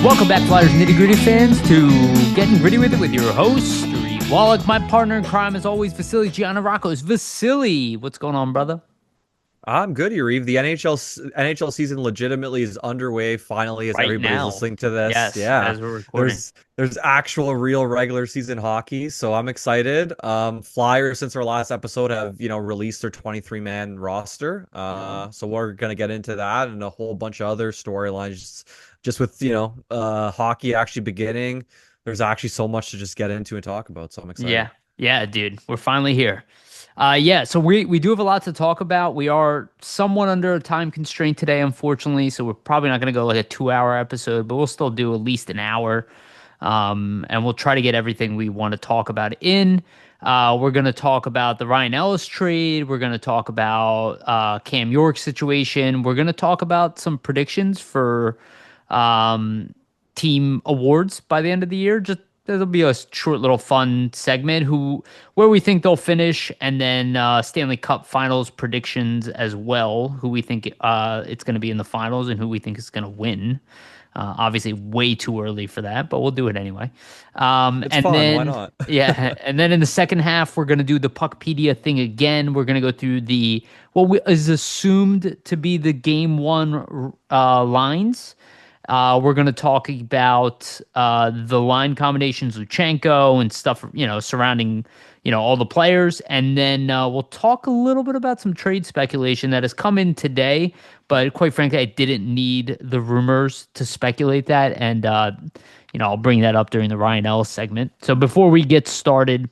Welcome back, Flyers Nitty Gritty fans, to Getting Gritty with It with your host, Wolok. My partner in crime, as always, Vasili Gianarakos. Vasili, what's going on, brother? I'm good, Yariv. The NHL season legitimately is underway finally as Right everybody's now. listening to this. Yes, Yeah. as we're recording. There's actual real regular season hockey, so I'm excited. Flyers since our last episode have, released their 23-man roster. So we're gonna get into that and a whole bunch of other storylines just with, hockey actually beginning. There's actually so much to just get into and talk about, so I'm excited. Yeah, yeah, dude. We're finally here. So we do have a lot to talk about. We are somewhat under a time constraint today, unfortunately. So we're probably not going to go like a 2-hour episode, but we'll still do at least an hour. And we'll try to get everything we want to talk about in. We're going to talk about the Ryan Ellis trade. We're going to talk about Cam York's situation. We're going to talk about some predictions for team awards by the end of the year. Just there'll be a short little fun segment where we think they'll finish, and then Stanley Cup Finals predictions as well. Who we think it's going to be in the finals, and who we think is going to win. Obviously, way too early for that, but we'll do it anyway. It's And fun, why then, not? yeah, and then in the second half, we're going to do the Puckpedia thing again. We're going to go through what is assumed to be the game one lines. We're going to talk about the line combinations, Luchenko and stuff, surrounding, all the players. And then we'll talk a little bit about some trade speculation that has come in today. But quite frankly, I didn't need the rumors to speculate that. And, I'll bring that up during the Ryan Ellis segment. So before we get started,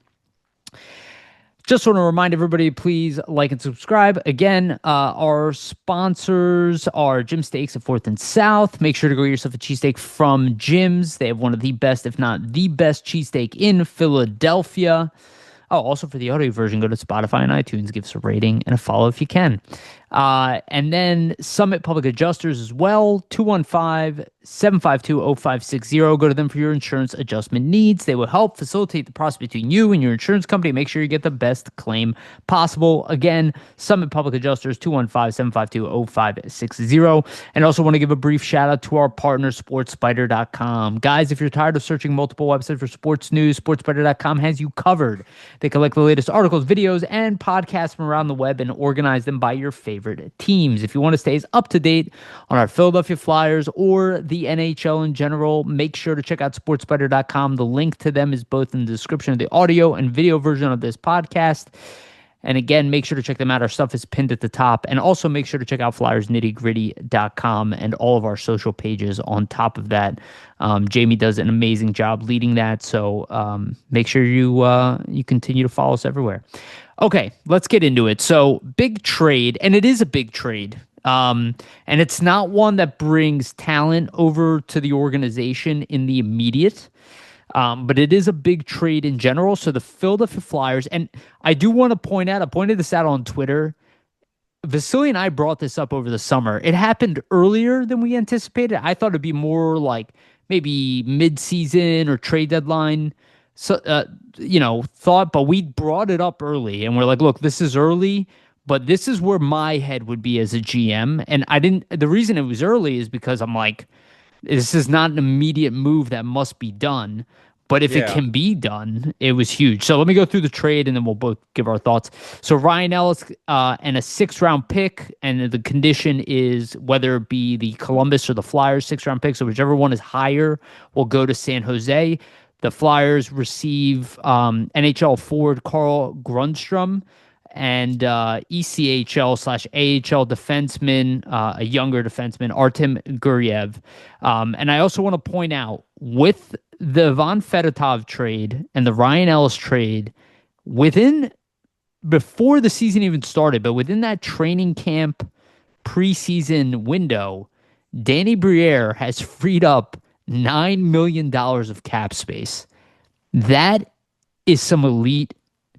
just want to remind everybody, please like and subscribe. Again, our sponsors are Jim Steaks at 4th and South. Make sure to go get yourself a cheesesteak from Jim's. They have one of the best, if not the best, cheesesteak in Philadelphia. Oh, also for the audio version, go to Spotify and iTunes. Give us a rating and a follow if you can. And then Summit Public Adjusters as well, 215-752-0560. Go to them for your insurance adjustment needs. They will help facilitate the process between you and your insurance company. Make sure you get the best claim possible. Again, Summit Public Adjusters, 215-752-0560. And also want to give a brief shout out to our partner, SportsSpider.com. Guys, if you're tired of searching multiple websites for sports news, SportsSpider.com has you covered. They collect the latest articles, videos, and podcasts from around the web and organize them by your favorite teams. If you want to stay as up to date on our Philadelphia Flyers or the NHL in general, make sure to check out SportsSpider.com. The link to them is both in the description of the audio and video version of this podcast. And again, make sure to check them out. Our stuff is pinned at the top. And also make sure to check out FlyersNittyGritty.com and all of our social pages on top of that. Jamie does an amazing job leading that. So make sure you continue to follow us everywhere. Okay, let's get into it. So big trade, and it is a big trade. And it's not one that brings talent over to the organization in the immediate. But it is a big trade in general. So the Philadelphia Flyers, and I do want to point out, I pointed this out on Twitter. Vasili and I brought this up over the summer. It happened earlier than we anticipated. I thought it'd be more like maybe mid-season or trade deadline. So, thought, but we brought it up early and we're like, look, this is early, but this is where my head would be as a GM. And the reason it was early is because I'm like, this is not an immediate move that must be done. But if it Yeah. can be done, it was huge. So let me go through the trade and then we'll both give our thoughts. So Ryan Ellis and a 6th-round pick, and the condition is whether it be the Columbus or the Flyers 6th-round pick. So whichever one is higher will go to San Jose. The Flyers receive NHL forward Carl Grundstrom and ECHL/AHL defenseman, a younger defenseman, Artem Guryev. And I also want to point out, with the Ivan Fedotov trade and the Ryan Ellis trade, before the season even started, but within that training camp preseason window, Danny Briere has freed up $9 million of cap space. That is some elite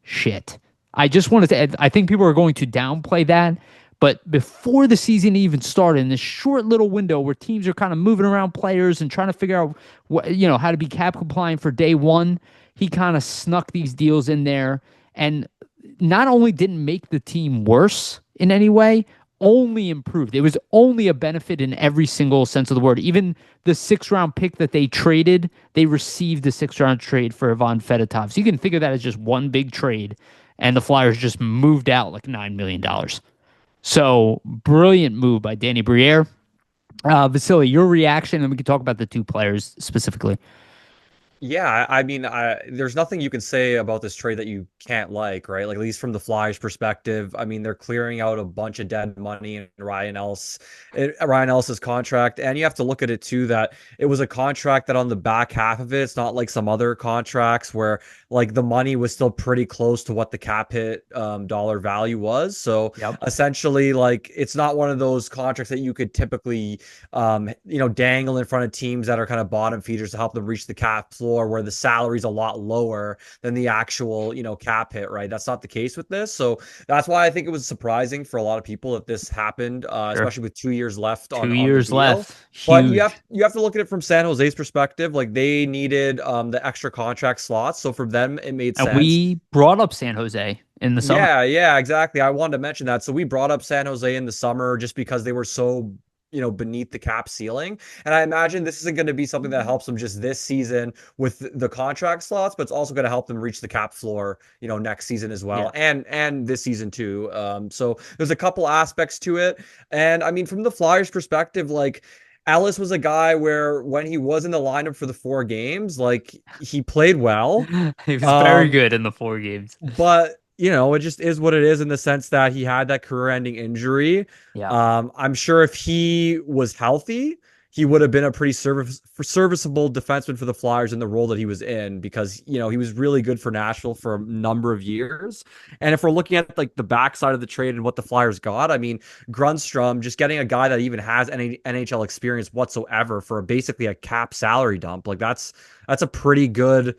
shit. I just wanted to I think people are going to downplay that, but before the season even started, in this short little window where teams are kind of moving around players and trying to figure out how to be cap compliant for day one, he kind of snuck these deals in there and not only didn't make the team worse in any way, only improved. It was only a benefit in every single sense of the word. Even the 6th round pick that they traded, they received a 6th round trade for Ivan Fedotov. So you can figure that as just one big trade, and the Flyers just moved out like $9 million. So brilliant move by Danny Briere. Vasily, your reaction, and we can talk about the two players specifically. Yeah, I mean, there's nothing you can say about this trade that you can't like, right? Like, at least from the Flyers' perspective, I mean, they're clearing out a bunch of dead money in Ryan Ellis's contract, and you have to look at it too that it was a contract that on the back half of it, it's not like some other contracts where like the money was still pretty close to what the cap hit dollar value was. So Yep. essentially, like, it's not one of those contracts that you could typically dangle in front of teams that are kind of bottom feeders to help them reach the cap floor where the salary is a lot lower than the actual, cap hit, right? That's not the case with this. So that's why I think it was surprising for a lot of people that this happened, Sure. especially with 2 years left Two on the years deal. left. But Huge. you have to look at it from San Jose's perspective. Like, they needed the extra contract slots. So for them, it made And sense. we brought up San Jose in the summer. Yeah, exactly. I wanted to mention that. So we brought up San Jose in the summer just because they were so, beneath the cap ceiling. And I imagine this isn't going to be something that helps them just this season with the contract slots, but it's also going to help them reach the cap floor, next season as Yeah. well, and this season too. So there's a couple aspects to it. And I mean, from the Flyers' perspective, like, Ellis was a guy where when he was in the lineup for the 4 games, like, he played well. He was very Um, good in the 4 games. but it just is what it is in the sense that he had that career-ending injury. Yeah. I'm sure if he was healthy, he would have been a pretty serviceable defenseman for the Flyers in the role that he was in because he was really good for Nashville for a number of years. And if we're looking at like the backside of the trade and what the Flyers got, I mean, Grundstrom, just getting a guy that even has any NHL experience whatsoever for basically a cap salary dump, like that's a pretty good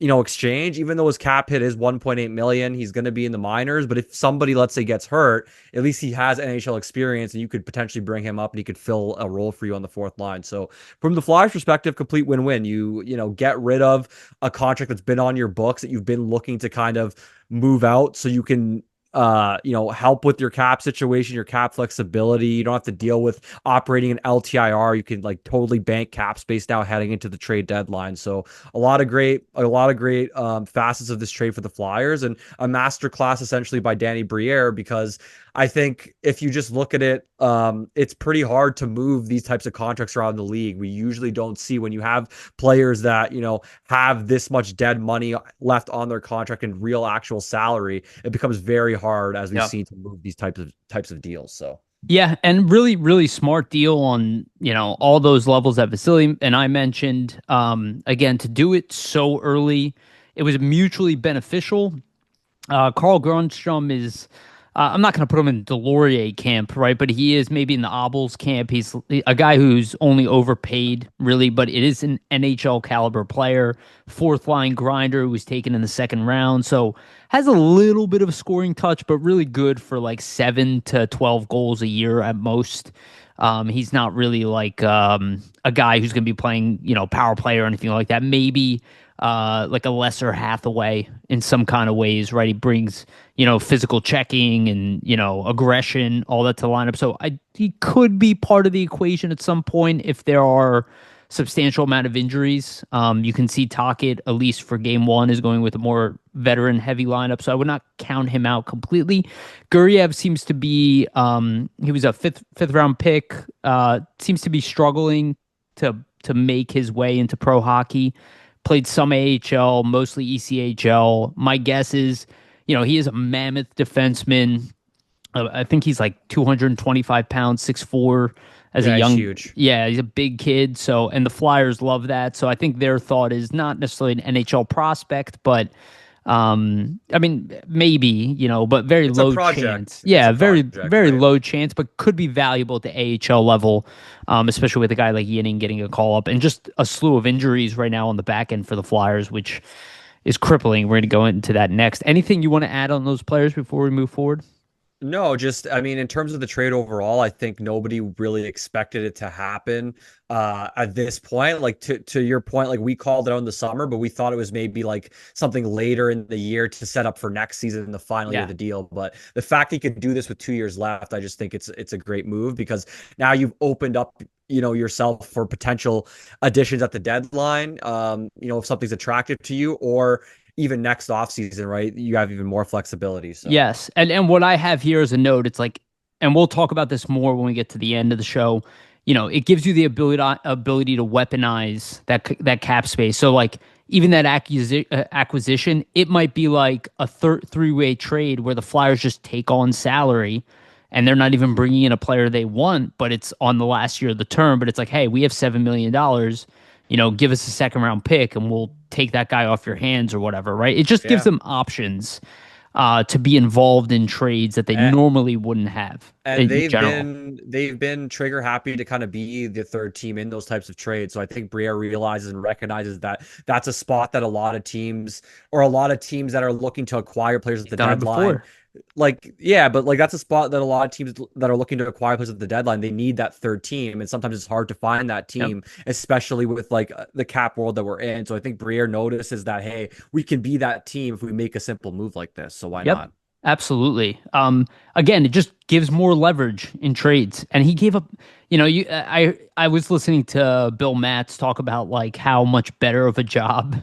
exchange. Even though his cap hit is 1.8 million, he's going to be in the minors. But if somebody, let's say, gets hurt, at least he has NHL experience, and you could potentially bring him up, and he could fill a role for you on the fourth line. So, from the Flyers' perspective, complete win-win. You get rid of a contract that's been on your books that you've been looking to kind of move out, so you can help with your cap situation, your cap flexibility. You don't have to deal with operating an LTIR. You can like totally bank cap space now heading into the trade deadline. So a lot of great facets of this trade for the Flyers, and a masterclass essentially by Danny Briere, because I think if you just look at it, it's pretty hard to move these types of contracts around the league. We usually don't see when you have players that, have this much dead money left on their contract and real actual salary. It becomes very hard, as we've Yeah. seen, to move these types of deals. So Yeah, and really, really smart deal on, all those levels that Vasily and I mentioned. Again, to do it so early, it was mutually beneficial. Carl Grundstrom is, I'm not going to put him in Delorier camp, right? But he is maybe in the Obels camp. He's a guy who's only overpaid, really, but it is an NHL caliber player, 4th line grinder who was taken in the 2nd round. So has a little bit of a scoring touch, but really good for like 7 to 12 goals a year at most. He's not really like a guy who's going to be playing, power play or anything like that. Maybe like a lesser Hathaway in some kind of ways, right? He brings, physical checking and, aggression, all that to the lineup. So he could be part of the equation at some point if there are substantial amount of injuries. You can see Tocchet, at least for game one, is going with a more veteran heavy lineup. So I would not count him out completely. Guriev seems to be, he was a fifth round pick, seems to be struggling to make his way into pro hockey. Played some AHL, mostly ECHL. My guess is, he is a mammoth defenseman. I think he's like 225 pounds, 6'4", as a yeah, he's young. huge. Yeah, he's a big kid. So, and the Flyers love that. So I think their thought is not necessarily an NHL prospect, but I mean, maybe, but very It's a low project. chance. It's Yeah, a very, project, very right? low chance, but could be valuable at the AHL level, especially with a guy like Yinning getting a call up and just a slew of injuries right now on the back end for the Flyers, which is crippling. We're going to go into that next. Anything you want to add on those players before we move forward? No, just I mean, in terms of the trade overall, I think nobody really expected it to happen at this point. Like to your point, like we called it out in the summer, but we thought it was maybe like something later in the year to set up for next season in the final year of Yeah. the deal. But the fact he could do this with 2 years left, I just think it's a great move because now you've opened up, yourself for potential additions at the deadline. If something's attractive to you, or even next offseason, right? You have even more flexibility. So. Yes. And what I have here as a note, it's like, and we'll talk about this more when we get to the end of the show. It gives you the ability to weaponize that cap space. So like even that acquisition, it might be like a three-way trade where the Flyers just take on salary and they're not even bringing in a player they want, but it's on the last year of the term. But it's like, hey, we have $7 million. Give us a second round pick and we'll take that guy off your hands or whatever, right? It just gives Yeah. them options to be involved in trades that they And, normally wouldn't have and in they've general. been trigger happy to kind of be the third team in those types of trades. So I think Briere realizes and recognizes that that's a spot that a lot of teams, or a lot of teams that are looking to acquire players at He's the done it deadline, before. like, yeah, but like that's a spot that a lot of teams that are looking to acquire players at the deadline, they need that third team, and sometimes it's hard to find that Yep. team, especially with like the cap world that we're in. So I think Briere notices that, hey, we can be that team if we make a simple move like this. So why Yep. not? Absolutely. Again, it just gives more leverage in trades. And he gave up, I was listening to Bill Matz talk about like how much better of a job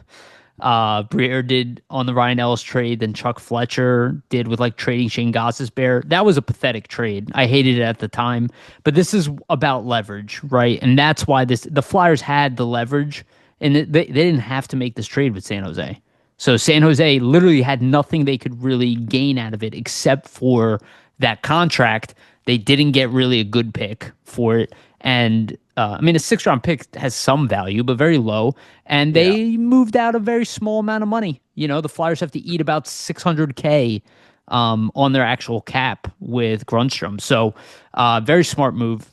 Briere did on the Ryan Ellis trade than Chuck Fletcher did with like trading Shane Bear. That was a pathetic trade. I hated it at the time, but this is about leverage, right? And that's why the Flyers had the leverage, and they didn't have to make this trade with San Jose. So San Jose literally had nothing they could really gain out of it except for that contract. They didn't get really a good pick for it. And I mean, a 6th round pick has some value, but very low. And Yeah. they moved out a very small amount of money. The Flyers have to eat about 600K on their actual cap with Grunstrom. So, very smart move.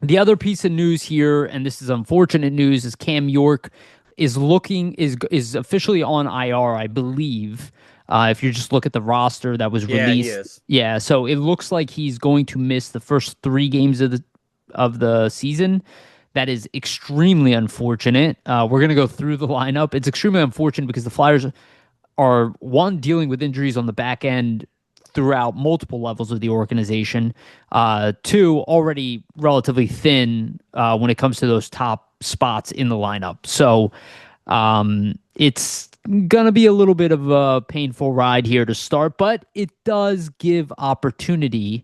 The other piece of news here, and this is unfortunate news, is Cam York is officially on IR, I believe. If you just look at the roster that was Yeah, he released, is. yeah. So it looks like he's going to miss the first 3 games of the season. That is extremely unfortunate. We're gonna go through the lineup. It's extremely unfortunate because the Flyers are one dealing with injuries on the back end throughout multiple levels of the organization. Two, already relatively thin when it comes to those top spots in the lineup. So it's gonna be a little bit of a painful ride here to start, but it does give opportunity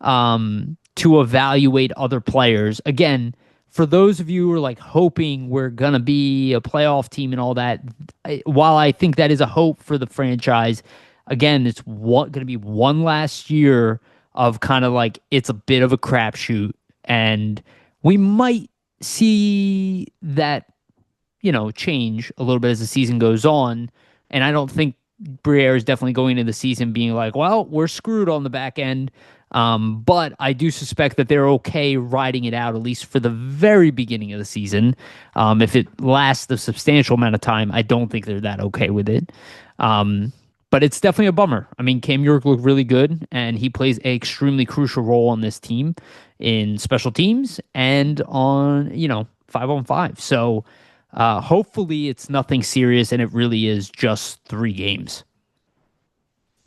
to evaluate other players. Again, for those of you who are like hoping we're gonna be a playoff team and all that, while I think that is a hope for the franchise, again, it's going to be one last year of kind of like it's a bit of a crapshoot, and we might see that change a little bit as the season goes on. And I don't think Briere is definitely going into the season being like, well, we're screwed on the back end. But I do suspect that they're okay riding it out, at least for the very beginning of the season. If it lasts a substantial amount of time, I don't think they're that okay with it. But it's definitely a bummer. I mean, Cam York looked really good, and he plays an extremely crucial role on this team in special teams and on, 5-on-5. So hopefully it's nothing serious and it really is just 3 games.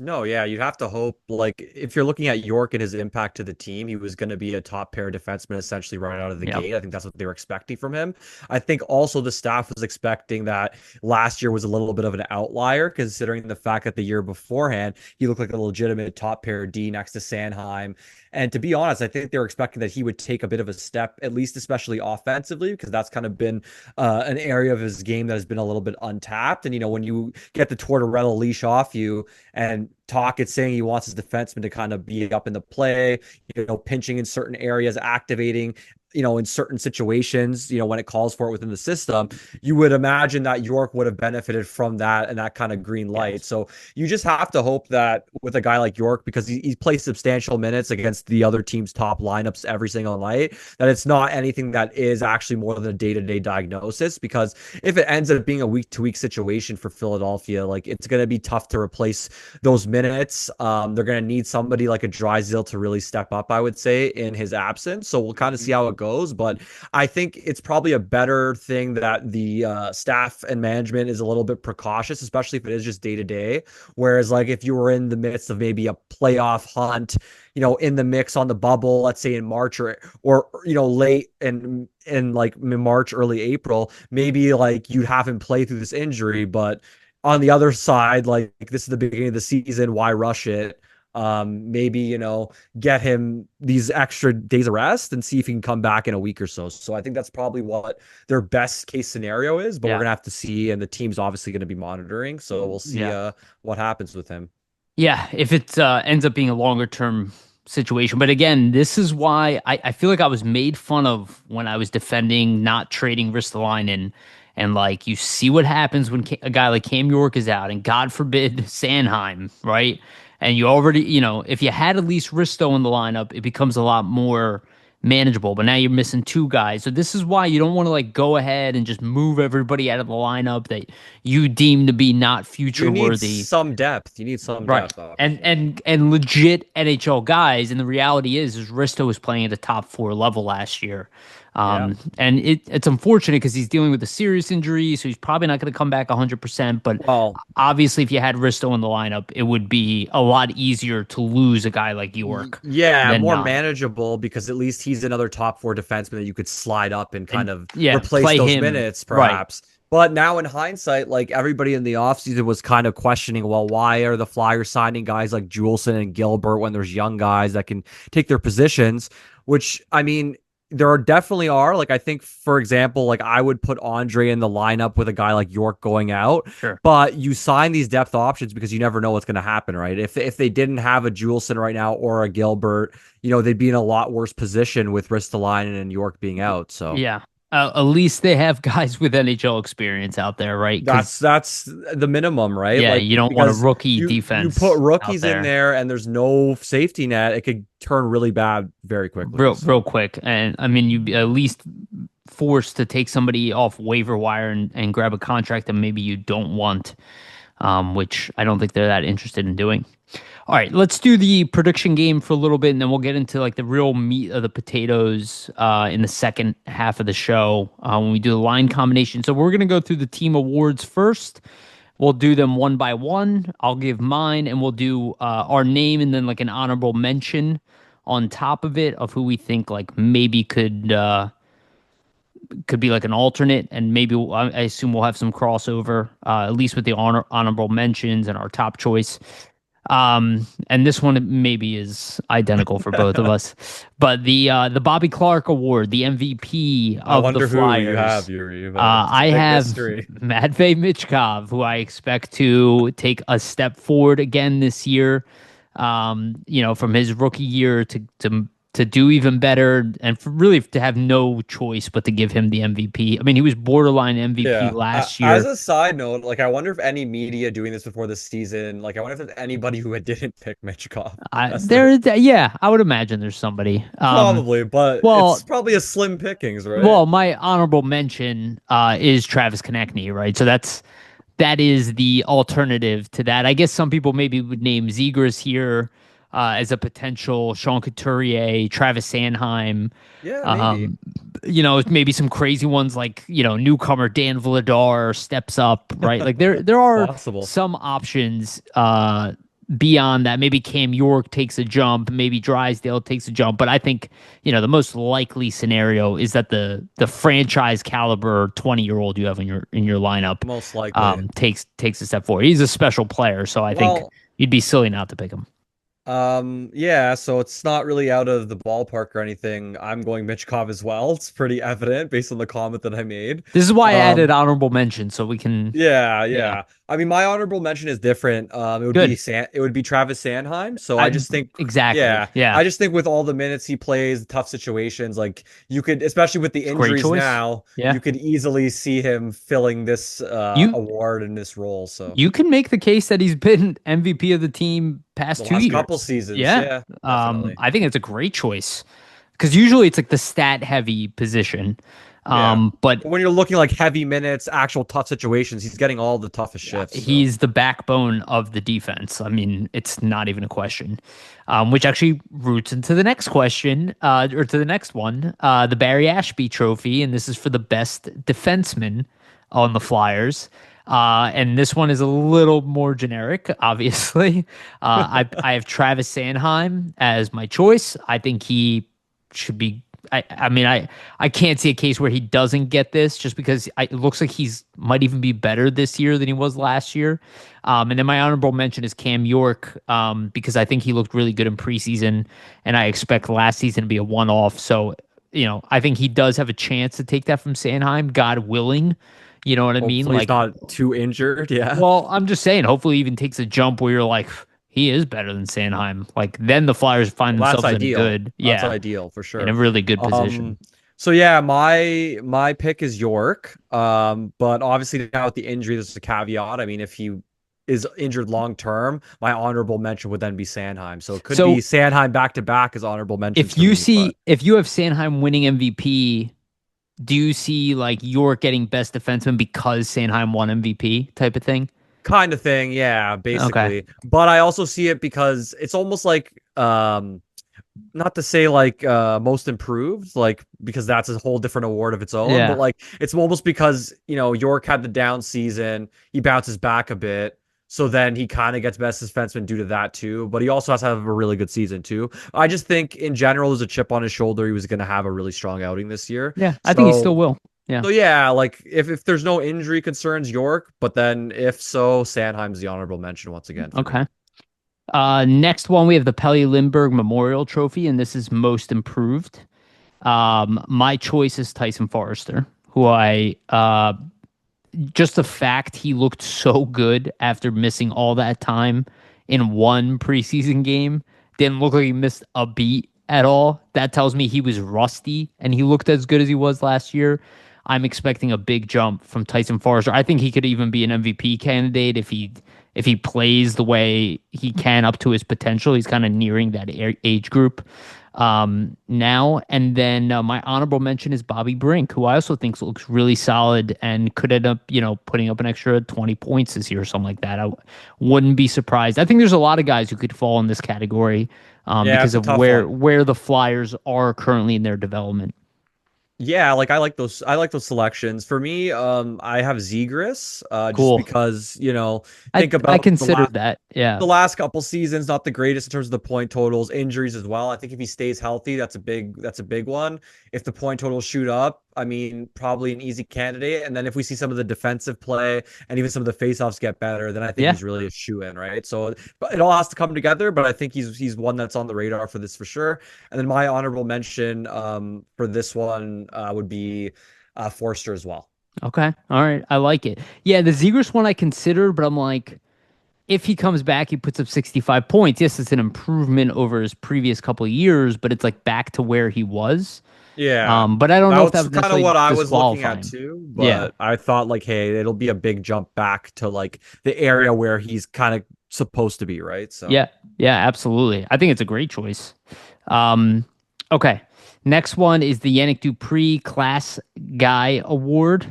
No, yeah, you'd have to hope. Like, if you're looking at York and his impact to the team, he was going to be a top pair defenseman essentially right out of the Yep. gate. I think that's what they were expecting from him. I think also the staff was expecting that last year was a little bit of an outlier, considering the fact that the year beforehand, he looked like a legitimate top pair D next to Sanheim. And to be honest, I think they were expecting that he would take a bit of a step, at least especially offensively, because that's kind of been an area of his game that has been a little bit untapped. And, when you get the Tortorella leash off you, and Talk it's saying he wants his defenseman to kind of be up in the play, pinching in certain areas, activating. in certain situations, when it calls for it within the system, you would imagine that York would have benefited from that and that kind of green light. Yes. So you just have to hope that with a guy like York, because he plays substantial minutes against the other team's top lineups every single night, that it's not anything that is actually more than a day-to-day diagnosis. Because if it ends up being a week-to-week situation for Philadelphia, like it's going to be tough to replace those minutes. They're going to need somebody like a Drysdale to really step up, I would say, in his absence. So we'll kind of see how it goes. But I think it's probably a better thing that the staff and management is a little bit precautious, especially if it is just day to day. Whereas, like, if you were in the midst of maybe a playoff hunt, in the mix on the bubble, let's say in March or late in like March, early April, maybe like you'd have him play through this injury. But on the other side, like this is the beginning of the season, why rush it? Maybe get him these extra days of rest and see if he can come back in a week or so. So I think that's probably what their best case scenario is, but we're gonna have to see, and the team's obviously going to be monitoring, so we'll see what happens with him. Yeah, if it ends up being a longer term situation. But again, this is why I feel like I was made fun of when I was defending not trading Ristolainen. And like, you see what happens when a guy like Cam York is out, and God forbid Sanheim, right? And you already, if you had at least Risto in the lineup, it becomes a lot more manageable. But now you're missing two guys. So this is why you don't want to like go ahead and just move everybody out of the lineup that you deem to be not future worthy. You need some depth. Right. And legit NHL guys. And the reality is Risto was playing at the top 4 level last year. And it's unfortunate because he's dealing with a serious injury, so he's probably not going to come back 100%. But obviously, if you had Risto in the lineup, it would be a lot easier to lose a guy like York. Yeah, more manageable, because at least he's another top 4 defenseman that you could slide up and kind of replace those minutes, perhaps. Right. But now in hindsight, like everybody in the offseason was kind of questioning, well, why are the Flyers signing guys like Juleson and Gilbert when there's young guys that can take their positions? Which, I mean, there definitely are. Like, I think, for example, like I would put Andre in the lineup with a guy like York going out. Sure. But you sign these depth options because you never know what's going to happen, right? If they didn't have a Juleson right now or a Gilbert, they'd be in a lot worse position with Ristolainen and York being out. So yeah. At least they have guys with NHL experience out there, right? That's the minimum, right? Yeah, you don't want a rookie defense. You put rookies in there, and there's no safety net. It could turn really bad very quickly. Real quick. And I mean, you'd be at least forced to take somebody off waiver wire and grab a contract that maybe you don't want, which I don't think they're that interested in doing. All right, let's do the prediction game for a little bit, and then we'll get into like the real meat of the potatoes in the second half of the show when we do the line combination. So we're going to go through the team awards first. We'll do them one by one. I'll give mine, and we'll do our name and then like an honorable mention on top of it of who we think like maybe could be like an alternate, and maybe I assume we'll have some crossover, at least with the honorable mentions and our top choice. And this one maybe is identical for both of us, but the Bobby Clark Award, the MVP of the Flyers. Who you have, Yariv. I have Matvei Michkov, who I expect to take a step forward again this year. From his rookie year to do even better, and really to have no choice but to give him the MVP. I mean, he was borderline MVP last year. As a side note, like I wonder if any media doing this before the season, like I wonder if there's anybody who didn't pick Michkov. I would imagine there's somebody. Probably, but it's probably a slim pickings, right? Well, my honorable mention is Travis Konechny, right? So that is the alternative to that. I guess some people maybe would name Zegras here as a potential Sean Couturier, Travis Sanheim. Yeah, maybe. Maybe some crazy ones like, newcomer Dan Vladar steps up, right? Like there are some options beyond that. Maybe Cam York takes a jump, maybe Drysdale takes a jump, but I think, the most likely scenario is that the franchise caliber 20-year-old you have in your lineup most likely takes a step forward. He's a special player, so I think you'd be silly not to pick him. Yeah, so it's not really out of the ballpark or anything. I'm going Michkov as well. It's pretty evident based on the comment that I made. This is why I added Um, honorable mention so we can. yeah, Yeah, yeah. I mean, my honorable mention is different. good. It would be Travis Sanheim. So I I just think, exactly. yeah, Yeah, I just think with all the minutes he plays, tough situations, like you could, especially with the it's a great injuries choice. now, Yeah, you could easily see him filling this you award in this role. So you can make the case that he's been MVP of the team the past two last couple years. seasons, Yeah, yeah, definitely. I think it's a great choice because usually it's like the stat heavy position. Yeah. But But when you're looking like heavy minutes, actual tough situations, he's getting all the toughest shifts. So he's the backbone of the defense. I mean, it's not even a question. Which actually roots into the next question, or to the next one, the Barry Ashby Trophy, and this is for the best defenseman on the Flyers. And this one is a little more generic, obviously. I have Travis Sanheim as my choice. I think he should be. I mean, I can't see a case where he doesn't get this just because it looks like he's might even be better this year than he was last year. And then my honorable mention is Cam York, because I think he looked really good in preseason, and I expect last season to be a one-off. So, I think he does have a chance to take that from Sanheim, God willing. You know what I mean? hopefully he's Like, not too injured. Yeah. well, I'm just saying, hopefully he even takes a jump where you're like, he is better than Sanheim. Like, then the Flyers find Well, that's themselves in a ideal. good, That's yeah, ideal for in a sure. really good position. Um, so yeah, my pick is York. But obviously now with the injury, there's a caveat. I mean, if he is injured long term, my honorable mention would then be Sanheim. So it could be So Sanheim back to back as honorable mentions for me. But if you have Sanheim winning MVP, do you see like York getting best defenseman because Sanheim won MVP type of thing? kind of thing, yeah, Okay. basically. But I also see it because it's almost like not to say like most improved, like because that's a whole different award of its own, but Yeah. like it's almost because York had the down season, he bounces back a bit, so then he kind of gets best defenseman due to that too. But he also has to have a really good season too. I just think in general, there's a chip on his shoulder. He was going to have a really strong outing this year, Yeah. I think he still so. will. Yeah. So yeah, like if there's no injury concerns, York, but then if so, Sandheim's the honorable mention once again for me. Okay. Next one, we have the Pelly Lindbergh Memorial Trophy, and this is most improved. My choice is Tyson Forrester, who just the fact he looked so good after missing all that time in one preseason game, didn't look like he missed a beat at all. That tells me he was rusty and he looked as good as he was last year. I'm expecting a big jump from Tyson Forrester. I think he could even be an MVP candidate if he plays the way he can up to his potential. He's kind of nearing that age group now. And then my honorable mention is Bobby Brink, who I also think looks really solid and could end up, putting up an extra 20 points this year or something like that. I wouldn't be surprised. I think there's a lot of guys who could fall in this category Yeah, because it's a of tough where one. where the Flyers are currently in their development. Yeah, like I like those selections. For me, I have Zegras, just Cool. because, I think I about considered that. Yeah. the last couple seasons, not the greatest in terms of the point totals, injuries as well. I think if he stays healthy, that's a big one. If the point totals shoot up, I mean, probably an easy candidate. And then if we see some of the defensive play and even some of the faceoffs get better, then I think Yeah. he's really a shoe in, right? So but it all has to come together, but I think he's one that's on the radar for this for sure. And then my honorable mention for this one would be Forster as well. Okay. All right. I like it. Yeah, the Zegers one I considered, but I'm like, if he comes back, he puts up 65 points. Yes, it's an improvement over his previous couple of years, but it's like back to where he was. Yeah. But I don't know if that That's would kind of necessarily what I was looking disqualify at him. too, Yeah. but I thought like, hey, it'll be a big jump back to like the area where he's kind of supposed to be, right? So Yeah. Yeah, absolutely. I think it's a great choice. Um, okay. Next one is the Yannick Dupree Class Guy Award.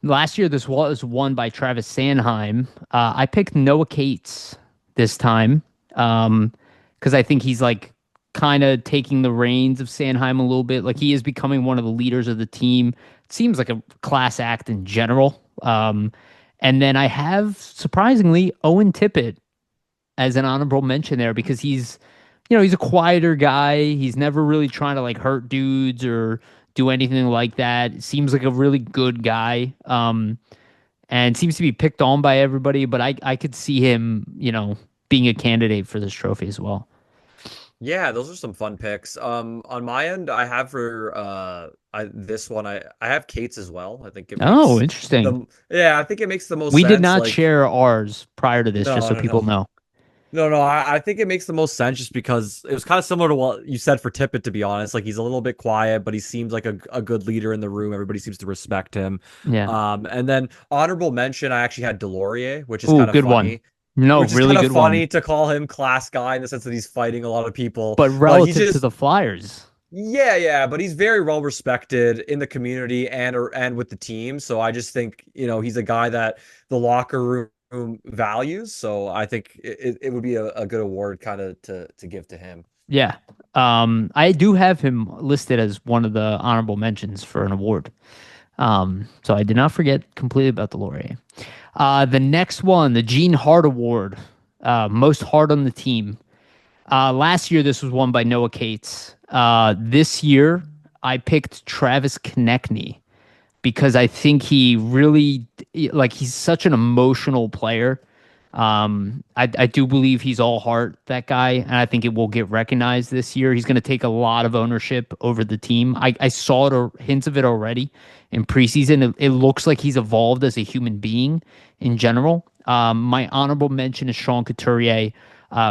Last year, this was won by Travis Sanheim. I picked Noah Cates this time because I think he's like kind of taking the reins of Sanheim a little bit. Like he is becoming one of the leaders of the team. It seems like a class act in general. And then I have surprisingly Owen Tippett as an honorable mention there because he's a quieter guy. He's never really trying to like hurt dudes or do anything like that. Seems like a really good guy. And seems to be picked on by everybody, but I could see him, being a candidate for this trophy as well. Yeah, those are some fun picks. On my end, I have for this one, I have Kate's as well. I think it Oh, makes interesting. I think it makes the most We did sense. not Like, share ours prior to this, just no, so no, no. people know. No, I think it makes the most sense just because it was kind of similar to what you said for Tippett, to be honest. Like, he's a little bit quiet, but he seems like a good leader in the room. Everybody seems to respect him. Yeah. And then honorable mention, I actually had Delorier, which is Oh, kind of good one. funny. No, Which is really kind of good one. funny to call him class guy in the sense that he's fighting a lot of people. But But he's relative to just the Flyers, yeah, but he's very well respected in the community and with the team. So I just think, he's a guy that the locker room values. So I think it would be a good award kind of to give to him. yeah. I do have him listed as one of the honorable mentions for an award. So I did not forget completely about the Laurier. The next one, the Gene Hart Award, most hard on the team. Last year, this was won by Noah Cates. This year, I picked Travis Konechny because I think he really, like, he's such an emotional player. I do believe he's all heart, that guy, and I think it will get recognized this year. He's going to take a lot of ownership over the team. I saw it or hints of it already in preseason. It looks like he's evolved as a human being in general. My honorable mention is Sean Couturier,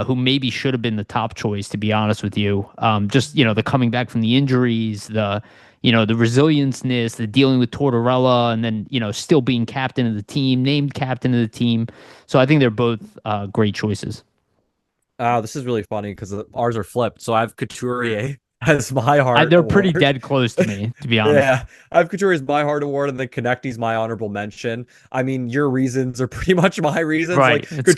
who maybe should have been the top choice, to be honest with you. Just, the coming back from the injuries, the resilienceness, the dealing with Tortorella, and then, still being captain of the team, named captain of the team. So I think they're both great choices. This is really funny because ours are flipped. So I have Couturier as my heart They're pretty award. dead close to me, to be honest. Yeah, I have Couturier's my heart award and then Konechny's my honorable mention. I mean, your reasons are pretty much my reasons. Right. Like It's good.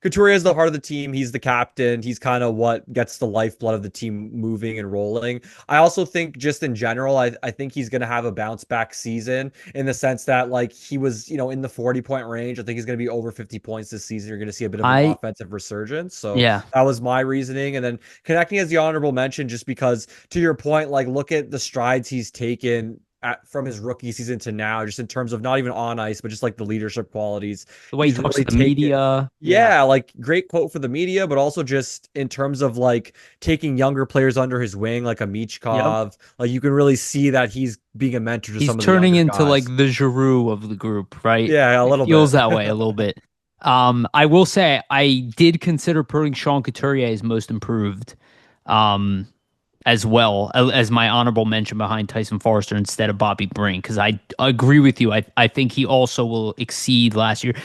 Couturier is the heart of the team. He's the captain. He's kind of what gets the lifeblood of the team moving and rolling. I also think just in general, I think he's going to have a bounce back season in the sense that like he was, in the 40-point range. I think he's going to be over 50 points this season. You're going to see a bit of an I offensive resurgence. So Yeah. that was my reasoning. And then Konechny as the honorable mention just because to your point, like look at the strides he's taken from his rookie season to now, just in terms of not even on ice, but just like the leadership qualities. The way he He's talks really to the taken, media. Yeah. yeah, like great quote for the media, but also just in terms of like taking younger players under his wing, like a Yep. Michkov. Like you can really see that he's being a mentor to He's some of the turning younger into like guys. the Giroux of the group, right? Yeah, a It little feels bit. that way a little bit. I will say I did consider putting Sean Couturier as most improved. Um, as well as my honorable mention behind Tyson Forrester instead of Bobby Brink, because I agree with you. I think he also will exceed last year.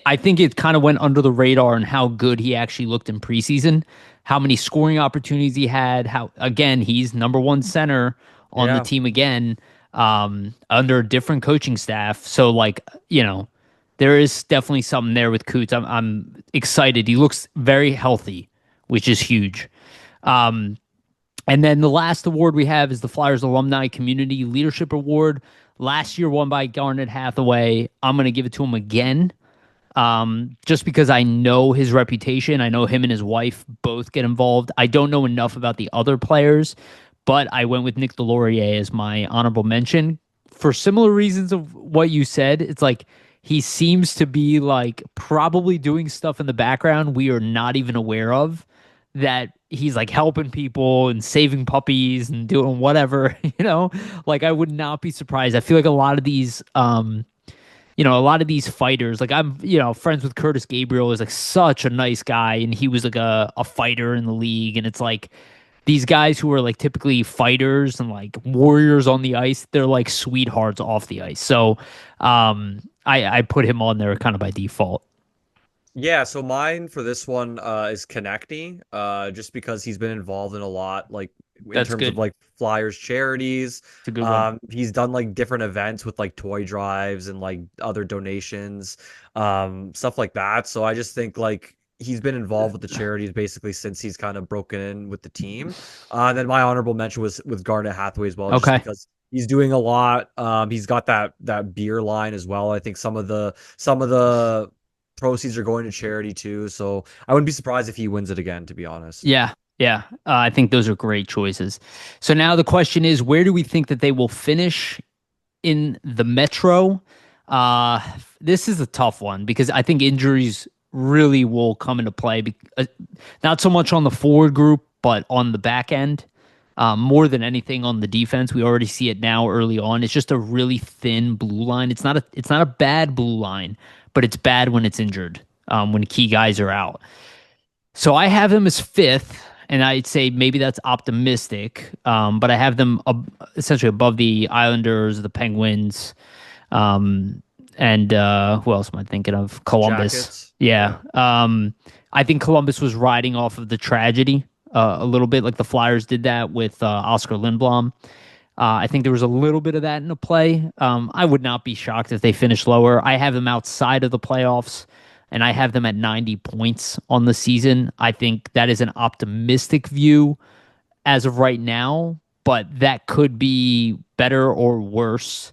I think it kind of went under the radar and how good he actually looked in preseason, how many scoring opportunities he had, how, again, he's number one center on the Yeah. team again, under a different coaching staff. So, like, there is definitely something there with Coots. I'm excited. He looks very healthy, which is huge. Um, and then the last award we have is the Flyers Alumni Community Leadership Award. Last year won by Garnet Hathaway. I'm going to give it to him again, just because I know his reputation. I know him and his wife both get involved. I don't know enough about the other players, but I went with Nick Delorier as my honorable mention for similar reasons of what you said. It's like he seems to be like probably doing stuff in the background we are not even aware of, that he's like helping people and saving puppies and doing whatever, like I would not be surprised. I feel like a lot of these a lot of these fighters, like I'm, friends with Curtis Gabriel, is like such a nice guy, and he was like a fighter in the league, and it's like these guys who are like typically fighters and like warriors on the ice, they're like sweethearts off the ice. So I put him on there kind of by default. Yeah, so mine for this one is Konechny, just because he's been involved in a lot, like in That's terms of good. like Flyers charities. It's a good one. He's done like different events with like toy drives and like other donations, stuff like that. So I just think like he's been involved with the charities basically since he's kind of broken in with the team. And then my honorable mention was with Garnet Hathaway as well, just Okay. because he's doing a lot. He's got that beer line as well. I think some of the proceeds are going to charity too. So I wouldn't be surprised if he wins it again, to be honest. Yeah. Yeah. I think those are great choices. So now the question is, where do we think that they will finish in the Metro? This is a tough one because I think injuries really will come into play. Not so much on the forward group, but on the back end. More than anything on the defense, we already see it now early on. It's just a really thin blue line. It's not a bad blue line, but it's bad when it's injured, when key guys are out. So I have them as fifth, and I'd say maybe that's optimistic. But I have them essentially above the Islanders, the Penguins, and who else am I thinking of? Columbus. Jackets. Yeah. I think Columbus was riding off of the tragedy a little bit, like the Flyers did that with Oscar Lindblom. I think there was a little bit of that in the play. I would not be shocked if they finish lower. I have them outside of the playoffs, and I have them at 90 points on the season. I think that is an optimistic view as of right now, but that could be better or worse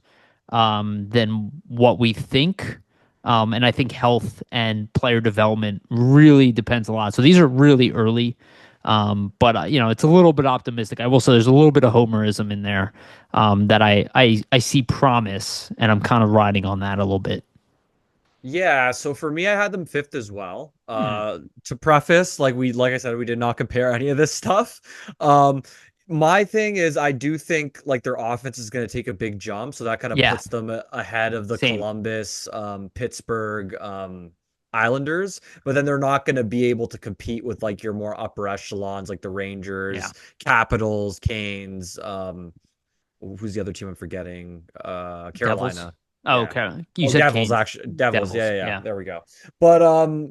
than what we think. And I think health and player development really depends a lot. So these are really early. But it's a little bit optimistic. I will say there's a little bit of homerism in there that I see promise, and I'm kind of riding on that a little bit. Yeah, so for me, I had them fifth as well. To preface, like I said, we did not compare any of this stuff. My thing is, I do think like their offense is going to take a big jump, so that kind of puts them ahead of the Same. Columbus, Pittsburgh, Islanders, but then they're not going to be able to compete with like your more upper echelons like the Rangers, Capitals, Canes, who's the other team I'm forgetting? Carolina. Devils? Oh, Yeah. okay. You said Devils Canes. actually. Devils. Devils, Yeah. yeah. There we go. But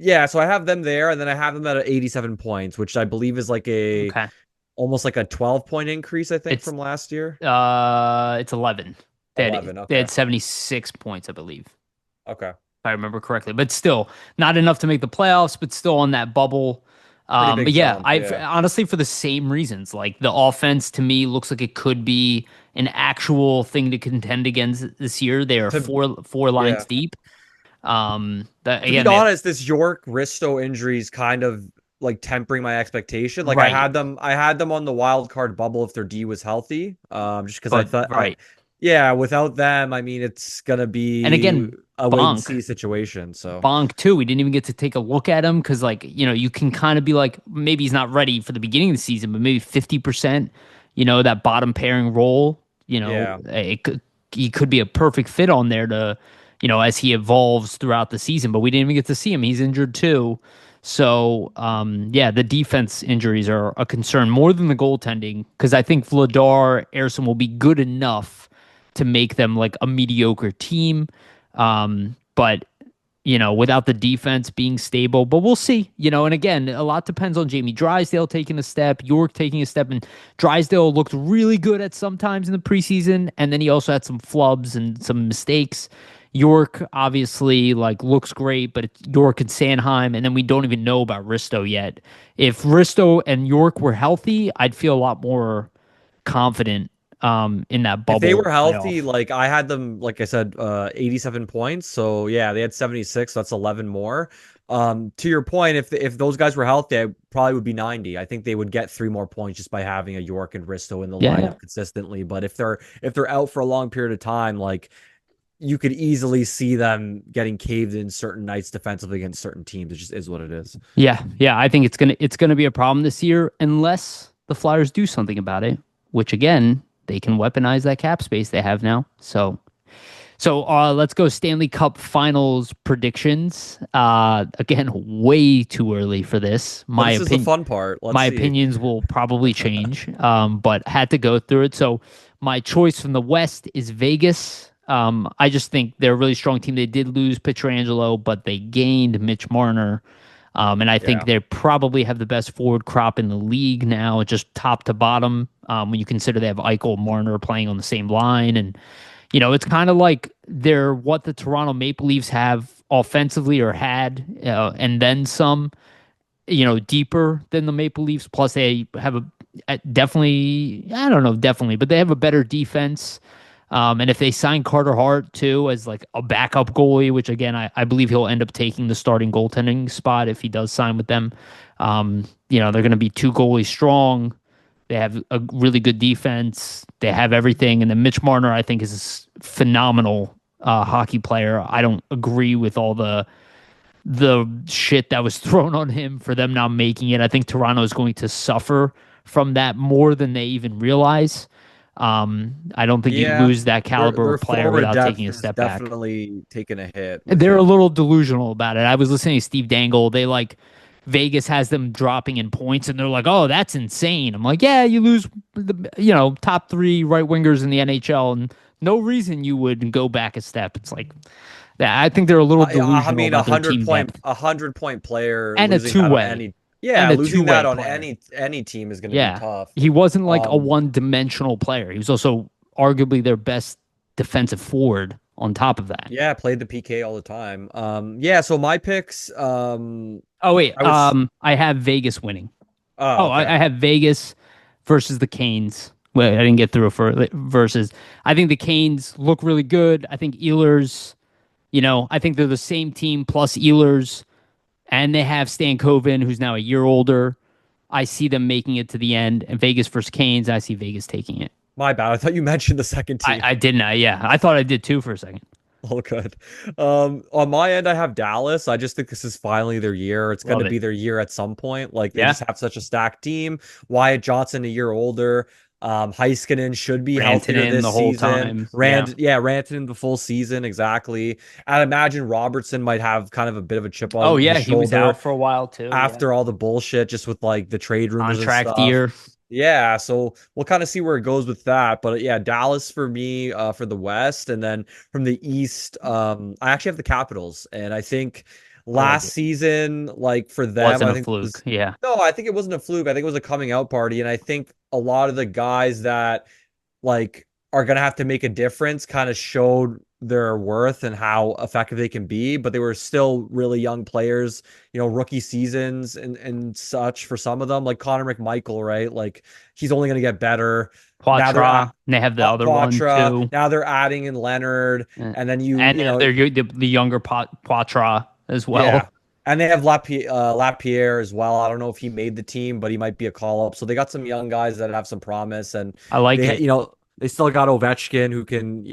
yeah, so I have them there, and then I have them at 87 points, which I believe is like Okay. almost like a 12-point increase, I think, It's from last year. It's 11. They 11, they okay. had 76 points, I believe, if Okay. I remember correctly. But still, not enough to make the playoffs, but still on that bubble. Pretty big But yeah, jump, I yeah. honestly, for the same reasons, like the offense to me looks like it could be an actual thing to contend against this year. They are To four lines yeah. deep. To be Again, they have, honest, this York Risto injury is kind of like tempering my expectation. Like right, I had them on the wild card bubble if their D was healthy. Just because I but thought right, yeah, without them, I mean it's gonna and be again, a wait and Bonk. see situation. So Bonk too. We didn't even get to take a look at him because, like, you can kind of be like, maybe he's not ready for the beginning of the season, but maybe 50%. That bottom pairing role. yeah. He could be a perfect fit on there to, as he evolves throughout the season. But we didn't even get to see him. He's injured too. So, yeah, the defense injuries are a concern more than the goaltending because I think Vladar Erson will be good enough to make them like a mediocre team. But without the defense being stable, but we'll see, and again, a lot depends on Jamie Drysdale taking a step, York taking a step, and Drysdale looked really good at some times in the preseason, and then he also had some flubs and some mistakes. York obviously like looks great, but it's York and Sanheim, and then we don't even know about Risto yet. If Risto and York were healthy, I'd feel a lot more confident in that If they bubble were healthy, playoff. like I had them, like I said, 87 points. So yeah, they had 76. So that's 11 more. To your point, if those guys were healthy, I probably would be 90. I think they would get 3 more points just by having a York and Risto in the Yeah. lineup consistently. But if they're out for a long period of time, like you could easily see them getting caved in certain nights defensively against certain teams. It just is what it is. Yeah. I think it's gonna be a problem this year unless the Flyers do something about it, which again they can weaponize that cap space they have now. So let's go Stanley Cup Finals predictions. Again, way too early for this. But this is the fun part. Let's My see. opinions will probably change, but had to go through it. So my choice from the West is Vegas. I just think they're a really strong team. They did lose Pietrangelo, but they gained Mitch Marner. And I think Yeah. they probably have the best forward crop in the league now, just top to bottom. When you consider they have Eichel and Marner playing on the same line. And, it's kind of like they're what the Toronto Maple Leafs have offensively or had, and then some, deeper than the Maple Leafs. Plus, they have definitely, I don't know, definitely, but they have a better defense. And if they sign Carter Hart too as like a backup goalie, which again I believe he'll end up taking the starting goaltending spot if he does sign with them. They're going to be two goalies strong. They have a really good defense. They have everything, and then Mitch Marner I think is a phenomenal hockey player. I don't agree with all the the shit that was thrown on him for them not making it. I think Toronto is going to suffer from that more than they even realize. I don't think you Yeah, lose that caliber their of player forward without taking depth a is step back. definitely taking a hit with They're a him. little delusional about it. I was listening to Steve Dangle. They like Vegas has them dropping in points, and they're like, "Oh, that's insane." I'm like, "Yeah, you lose the top three right wingers in the NHL, and no reason you would go back a step." It's like that. I think they're a little I delusional mean, about their team depth a 100 point player and a losing that on two-way any, and yeah, a losing that two-way on player. any team is going to be Yeah, tough. he wasn't like a Um, one-dimensional player. He was also arguably their best defensive forward. On top of that. yeah, played the PK all the time. Yeah, so my picks, Oh wait, I was, I have Vegas winning. oh, Oh, okay. I have Vegas versus the Canes. Wait, I didn't get through it for versus. I think the Canes look really good. I think Ehlers, I think they're the same team plus Ehlers, and they have Stan Coven, who's now a year older. I see them making it to the end. And Vegas versus Canes, I see Vegas taking it. My bad. I thought you mentioned the second team. I didn't. Yeah, I thought I did too for a second. All good. On my end, I have Dallas. I just think this is finally their year. It's going Love to it. be their year at some point. Like they Yeah, just have such a stacked team. Wyatt Johnson, a year older. Heiskanen should be healthier Rantanen this the whole season. time. Yeah, Yeah, Rantanen the full season exactly. I'd imagine Robertson might have kind of a bit of a chip oh on his yeah, he was shoulder out for a while too. Yeah, after all the bullshit, just with like the trade rumors and contract stuff. year. Yeah, so we'll kind of see where it goes with that. But yeah, Dallas for me for the West, and then from the East, I actually have the Capitals, and I think I like last it. season, like for them, Wasn't I a think it fluke. was Yeah. no, I think it wasn't a fluke. I think it was a coming out party, and I think a lot of the guys that like are gonna have to make a difference kind of showed their worth and how effective they can be, but they were still really young players, rookie seasons and such for some of them, like Connor McMichael, right? Like he's only gonna get better. Now they're at Poitras, and they have the other one Quatra. too. Now they're adding in Leonard, and then And they have the younger Poitras as well. yeah. And they have Lapierre as well. I don't know if he made the team, but he might be a call up. So they got some young guys that have some promise, and I like they, it. they still got Ovechkin who can,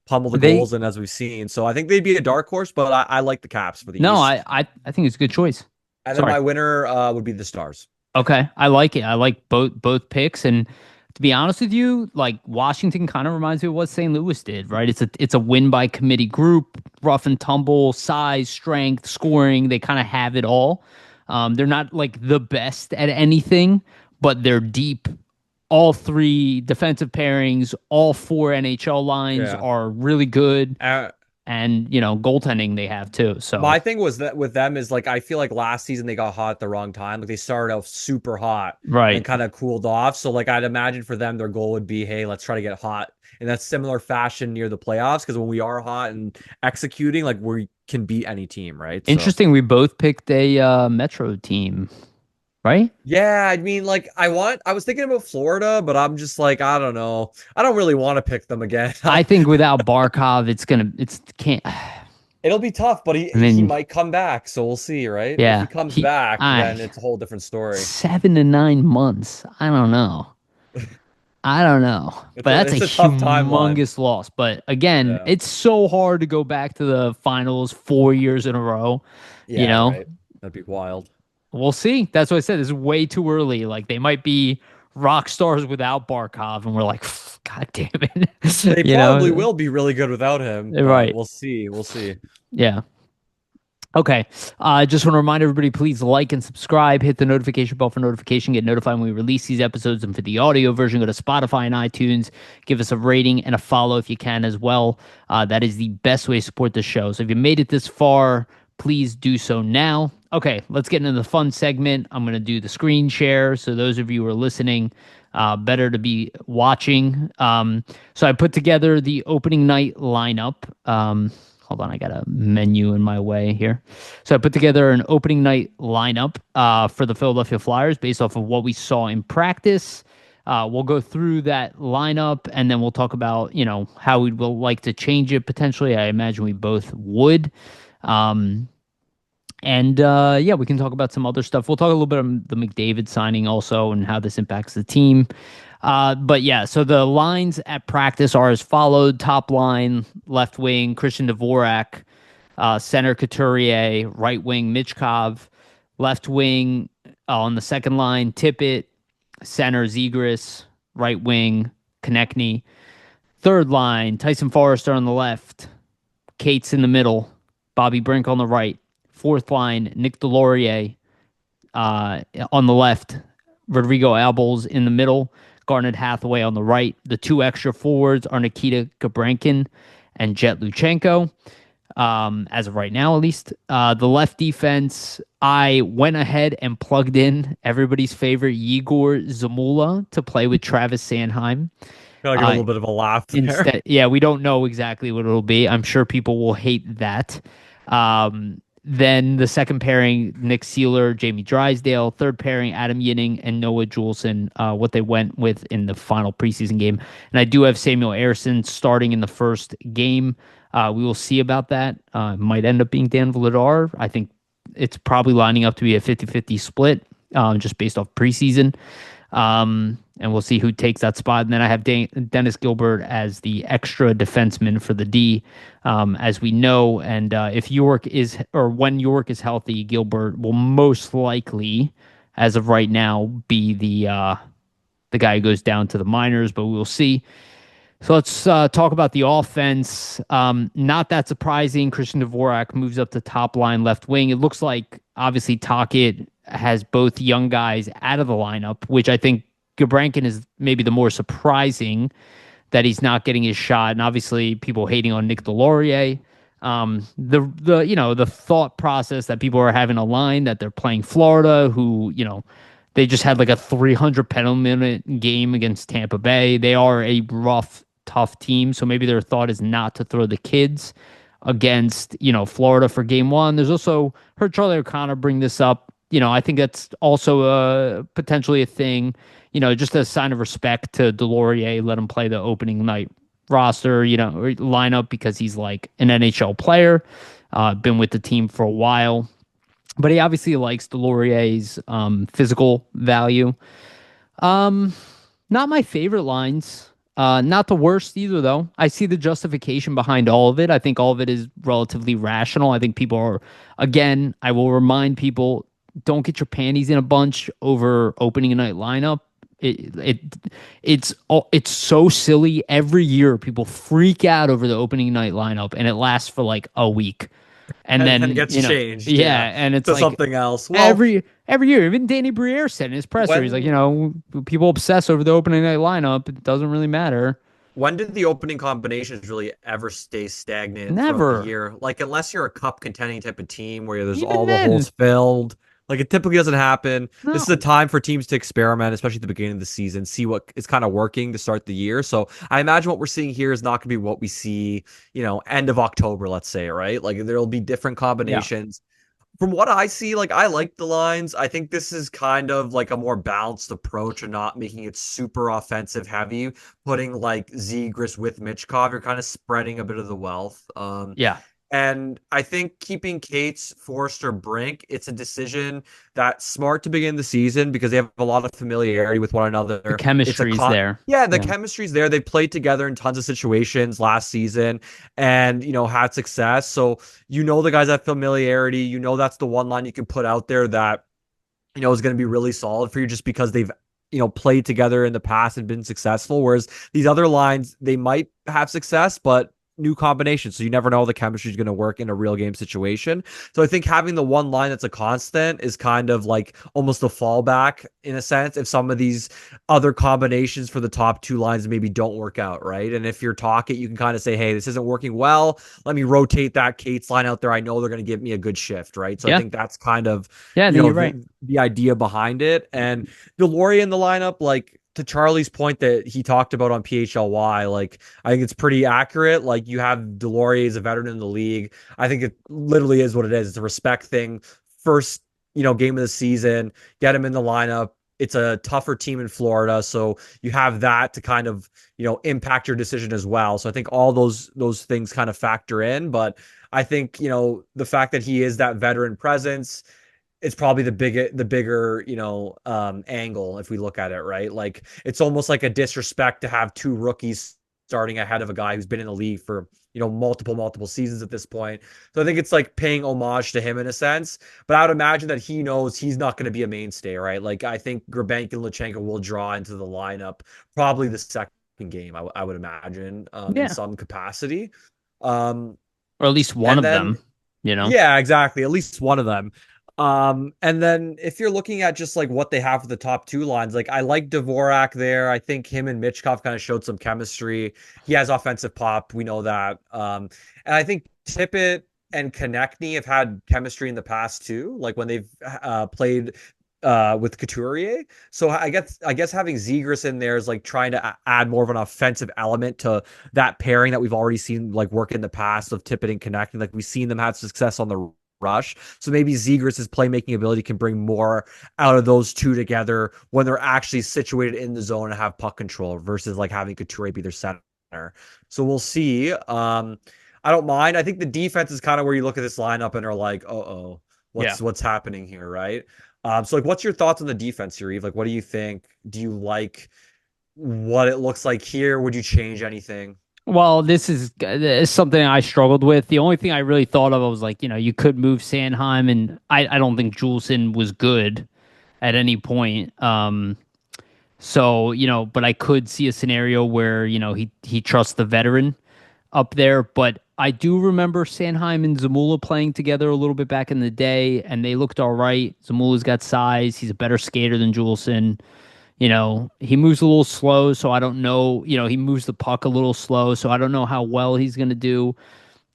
pummel the They goals in as we've seen. So I think they'd be a dark horse, but I like the Caps for the no, East. I think it's a good choice. And then Sorry. my winner would be the Stars. Okay, I like it. I like both picks, and to be honest with you, like Washington kind of reminds me of what St. Louis did, right? It's a win by committee group, rough and tumble, size, strength, scoring. They kind of have it all. They're not like the best at anything, but they're deep. All three defensive pairings, all four NHL lines Yeah. are really good, Uh, and goaltending they have too. So my thing was that with them is like I feel like last season they got hot at the wrong time. Like they started out super hot and right. kind of cooled off. So like I'd imagine for them their goal would be, hey, let's try to get hot in that similar fashion near the playoffs. Because when we are hot and executing, like we can beat any team, right? So Interesting. We both picked a Metro team, right? yeah, I mean, like I was thinking about Florida, but I'm just like, I don't know. I don't really want to pick them again. I think without Barkov, it's can't. It'll be tough, but I he mean, might come back, so we'll see, right? If he yeah, comes back, I then it's a whole different story. 7 to 9 months. I don't know. I don't know, but that's a It's a tough timeline. humongous loss. But again, Yeah. it's so hard to go back to the finals 4 years in a row. You Yeah, know, right. That'd be wild. we'll see. That's what I said. This is way too early. Like they might be rock stars without Barkov, and we're like, God damn it. They probably will be really good without him, but Right. we'll see. We'll see. Yeah. Okay. Just want to remind everybody, please like and subscribe. Hit the notification bell for notification. Get notified when we release these episodes. And for the audio version, go to Spotify and iTunes. Give us a rating and a follow if you can as well. That is the best way to support the show. So if you made it this far, please do so now. Okay, let's get into the fun segment. I'm going to do the screen share. So those of you who are listening, better to be watching. So I put together the opening night lineup. Hold on, I got a menu in my way here. So I put together an opening night lineup for the Philadelphia Flyers based off of what we saw in practice. We'll go through that lineup and then we'll talk about, how we will like to change it potentially. I imagine we both would. Yeah, we can talk about some other stuff. We'll talk a little bit of the McDavid signing also and how this impacts the team. But yeah, so the lines at practice are as followed. Top line, left wing, Christian Dvorak. Center Couturier, right wing Michkov, left wing on the second line Tippett, center Zegras, right wing Konechny, third line Tyson Forrester on the left, Cates in the middle, Bobby Brink on the right, fourth line Nick Delorier on the left, Rodrigo Albols in the middle, Garnet Hathaway on the right. The two extra forwards are Nikita Gabrankin and Jet Luchenko. As of right now, at least. The left defense, I went ahead and plugged in everybody's favorite Igor Zamula to play with Travis Sanheim. Gotta get a Uh, little bit of a laugh there. Instead, yeah, we don't know exactly what it'll be. I'm sure people will hate that. Then the second pairing, Nick Seeler, Jamie Drysdale. Third pairing, Adam Yinning and Noah Juleson, what they went with in the final preseason game. And I do have Samuel Ersson starting in the first game. We will see about that. Might end up being Dan Vladar. I think it's probably lining up to be a 50-50 split, just based off preseason. And we'll see who takes that spot. And then I have Dennis Gilbert as the extra defenseman for the D, as we know. And if York is, or when York is healthy, Gilbert will most likely, as of right now, be the guy who goes down to the minors. But we will see. So let's talk about the offense. Not that surprising. Christian Dvorak moves up to top line left wing. It looks like obviously Tocchet has both young guys out of the lineup, which I think Gabrankin is maybe the more surprising that he's not getting his shot. And obviously people hating on Nick Delorier. The thought process that people are having a line that they're playing Florida, who, they just had like a 300 penalty minute game against Tampa Bay. They are a rough, tough team. So maybe their thought is not to throw the kids against, Florida for game one. There's also heard Charlie O'Connor bring this up. I think that's also potentially a thing, just a sign of respect to Delorier, let him play the opening night roster, or lineup, because he's like an NHL player, been with the team for a while. But he obviously likes Delorier's physical value. Not my favorite lines. Not the worst either, though. I see the justification behind all of it. I think all of it is relatively rational. I think people are, again, I will remind people, don't get your panties in a bunch over opening a night lineup. It's so silly. Every year people freak out over the opening night lineup, and it lasts for like a week. And then it gets changed. Yeah, and it's to like something else. Well, every year. Even Danny Briere said in his presser, he's like, people obsess over the opening night lineup. It doesn't really matter. When did the opening combinations really ever stay stagnant throughout Never. the year? Like, unless you're a cup contending type of team where there's Even all the then. holes filled. Like, it typically doesn't happen. No. This is a time for teams to experiment, especially at the beginning of the season, see what is kind of working to start the year. So I imagine what we're seeing here is not going to be what we see, end of October, let's say, right? Like, there'll be different combinations. From what I see, like, I like the lines. I think this is kind of like a more balanced approach and not making it super offensive heavy. Putting like Zegras with Michkov, you're kind of spreading a bit of the wealth. Yeah. And I think keeping Cates, Forrester, Brink, it's a decision that's smart to begin the season because they have a lot of familiarity with one another. The chemistry's there. Yeah, the chemistry's there. They played together in tons of situations last season and, had success. So, the guys have familiarity. That's the one line you can put out there that, is going to be really solid for you just because they've played together in the past and been successful. Whereas these other lines, they might have success, but new combinations. So you never know how the chemistry is going to work in a real game situation. So I think having the one line that's a constant is kind of like almost a fallback in a sense if some of these other combinations for the top two lines maybe don't work out, right? And if you're talking, you can kind of say, hey, this isn't working well. Let me rotate that Cates line out there. I know they're going to give me a good shift, right? So I think that's kind of you're right. the idea behind it. And Delorier in the lineup, like, to Charlie's point that he talked about on PHLY, like, I think it's pretty accurate. Like, you have Delorier as a veteran in the league. I think it literally is what it is. It's a respect thing. First, game of the season, get him in the lineup. It's a tougher team in Florida. So you have that to kind of, impact your decision as well. So I think all those things kind of factor in. But I think, the fact that he is that veteran presence, it's probably the bigger, angle if we look at it, right? Like, it's almost like a disrespect to have two rookies starting ahead of a guy who's been in the league for, multiple seasons at this point. So I think it's like paying homage to him in a sense. But I would imagine that he knows he's not going to be a mainstay, right? Like I think Grabenk and Lachenko will draw into the lineup probably the second game, I would imagine, in Yeah. some capacity. Um, Or at least one and of them, then you know? yeah, exactly. At least one of them. And then if you're looking at just like what they have for the top two lines, like I like Dvorak there. I think him and Michkov kind of showed some chemistry. He has offensive pop. We know that. And I think Tippett and Konechny have had chemistry in the past too, like when they've played with Couturier. So I guess having Zegras in there is like trying to add more of an offensive element to that pairing that we've already seen like work in the past of Tippett and Konechny. Like we've seen them have success on the rush. So maybe Zegras' playmaking ability can bring more out of those two together when they're actually situated in the zone and have puck control versus like having Couturier be their center. So we'll see. I don't mind. I think the defense is kind of where you look at this lineup and are like, oh, Yeah. what's happening here, right? So like what's your thoughts on the defense, Yariv? Like what do you think? Do you like what it looks like here? Would you change anything? Well, this is something I struggled with. The only thing I really thought of, I was like, you could move Sandheim, and I don't think Juleson was good at any point. So, but I could see a scenario where, he trusts the veteran up there. But I do remember Sandheim and Zamula playing together a little bit back in the day, and they looked all right. Zamula's got size. He's a better skater than Juleson. He moves a little slow, so I don't know. He moves the puck a little slow, so I don't know how well he's going to do.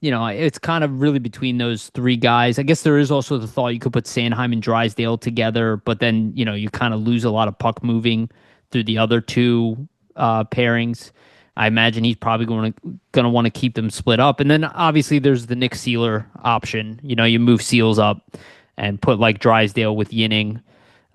It's kind of really between those three guys. I guess there is also the thought you could put Sandheim and Drysdale together, but then, you kind of lose a lot of puck moving through the other two pairings. I imagine he's probably going to want to keep them split up. And then obviously there's the Nick Sealer option. You move Seals up and put like Drysdale with Yinning